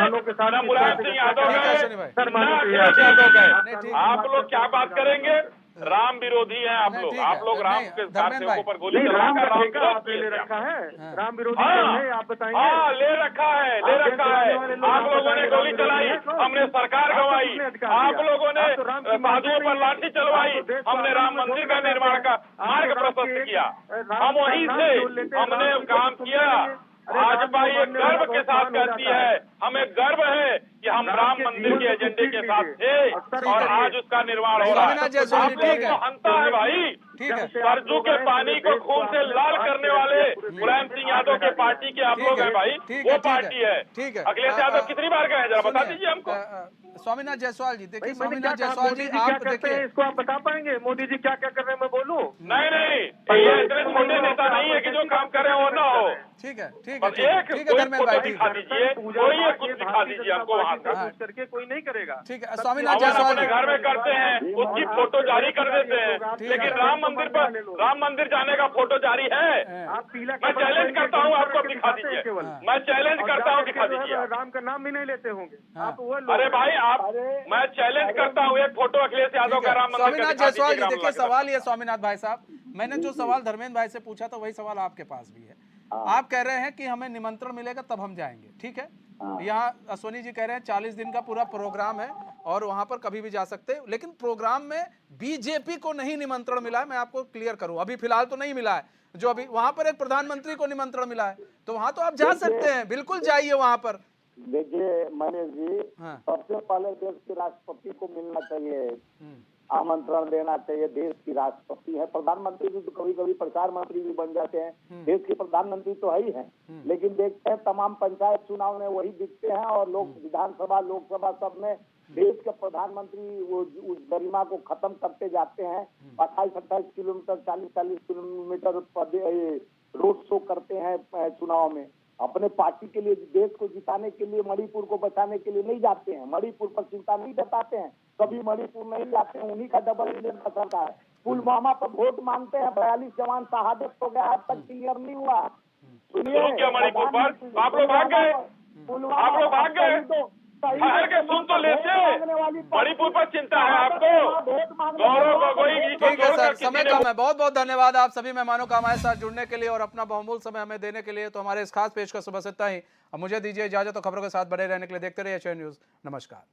न मुलायम सिंह यादव गए, न अखिलेश यादव गए। आप लोग क्या बात करेंगे? राम विरोधी हैं आप लोग राम के सेवकों पर गोली चलाकर राम आपने ले रखा है, राम विरोधी है, आप बताएंगे? हाँ, ले रखा है। आप लोगों ने गोली चलाई, हमने सरकार गंवाई, आप लोगों ने साधुओं पर लाठी चलवाई, हमने राम मंदिर का निर्माण का मार्ग प्रशस्त किया, हम वहीं से हमने काम किया। भाजपा ये गर्व के साथ कहती है, हमें गर्व है कि हम राम मंदिर के एजेंडे के साथ थे और आज उसका निर्माण हो रहा है। आप लोग तो हंता है भाई, सरजू के पानी को खून से लाल करने वाले मुलायम सिंह यादव के पार्टी के आप लोग हैं भाई, वो पार्टी है। अखिलेश यादव कितनी बार गए, जरा बता दीजिए हमको। स्वामीनाथ जायसवाल जी, देखिए स्वामीनाथ जायसवाल जी, आप देखिए, इसको आप बता पाएंगे मोदी जी क्या क्या कर रहे हैं? मैं बोलूं? नहीं, ये इतने छोटे नेता नहीं है कि जो काम कर रहे हैं वो ना हो। ठीक है बस एक ठीक है कोई धर्मेंद्र फोटो भाई, ठीक दिखा है दीजिए, कोई एक कुछ दिखा दीजिए हमको वहाँ से। कुछ करके कोई नहीं करेगा। ठीक है स्वामीनाथ अपन जायसवाल अपने जी। घर में करते हैं, उसकी फोटो जारी कर देते हैं, लेकिन राम मंदिर जाने का फोटो जारी है। आप पीला मैं चैलेंज करता हूँ, आपको दिखा दीजिए। मैं चैलेंज करता हूँ, दिखा दीजिए। राम का नाम भी नहीं लेते होंगे आप। वो अरे भाई आप, मैं चैलेंज करता हूँ, एक फोटो अखिलेश यादव का राम मंदिर का स्वामीनाथ दिखा जायसवाल जी, दीजिए। देखिए सवाल ये स्वामीनाथ भाई साहब, मैंने जो सवाल धर्मेंद्र भाई से पूछा था वही सवाल आपके पास भी है। आप कह रहे हैं कि हमें निमंत्रण मिलेगा तब हम जाएंगे, ठीक है। यहाँ अश्वनी जी कह रहे हैं 40 दिन का पूरा प्रोग्राम है और वहां पर कभी भी जा सकते हैं, लेकिन प्रोग्राम में बीजेपी को नहीं निमंत्रण मिला है। मैं आपको क्लियर करूं, अभी फिलहाल तो नहीं मिला है। जो अभी वहां पर एक प्रधानमंत्री को निमंत्रण मिला है, तो वहां तो आप जा सकते हैं, बिल्कुल जाइए वहां पर। देखिए मनीष जी, सबसे पहले देश के राष्ट्रपति को मिलना चाहिए, आमंत्रण देना चाहिए। देश की राष्ट्रपति है, प्रधानमंत्री भी तो कभी कभी प्रचार मंत्री भी बन जाते हैं। देश के प्रधानमंत्री तो है ही है, लेकिन देखते हैं तमाम पंचायत चुनाव में वही दिखते हैं और लोग विधानसभा लोकसभा सब में देश के प्रधानमंत्री वो उस गरिमा को खत्म करते जाते हैं। 28-28 किलोमीटर 40-40 किलोमीटर रोड शो करते हैं चुनाव में। अपने पार्टी के लिए, देश को जिताने के लिए, मणिपुर को बचाने के लिए नहीं जाते हैं, मणिपुर पर चिंता नहीं जताते हैं, कभी मणिपुर नहीं जाते हैं। उन्हीं का डबल इंजन का सरकार है। पुलवामा पर वोट मांगते हैं, 42 जवान शहादत हो गया, अब तक क्लियर नहीं हुआ। सुनिए, क्या मणिपुर पर आप लोग भाग गए, आप लोग भाग गए, ठहर के सुन तो लेते। मणिपुर पर चिंता है आपको, गौरव गोगोई जी को ठीक है सर, छोड़कर समय किसी ने कम है। बहुत बहुत धन्यवाद आप सभी मेहमानों का हमारे साथ जुड़ने के लिए और अपना बहुमूल्य समय हमें देने के लिए। तो हमारे इस खास पेश का सुबह से इतना ही। अब मुझे दीजिए इजाजत, तो खबरों के साथ बने रहने के लिए देखते रहिए एशियन न्यूज। नमस्कार।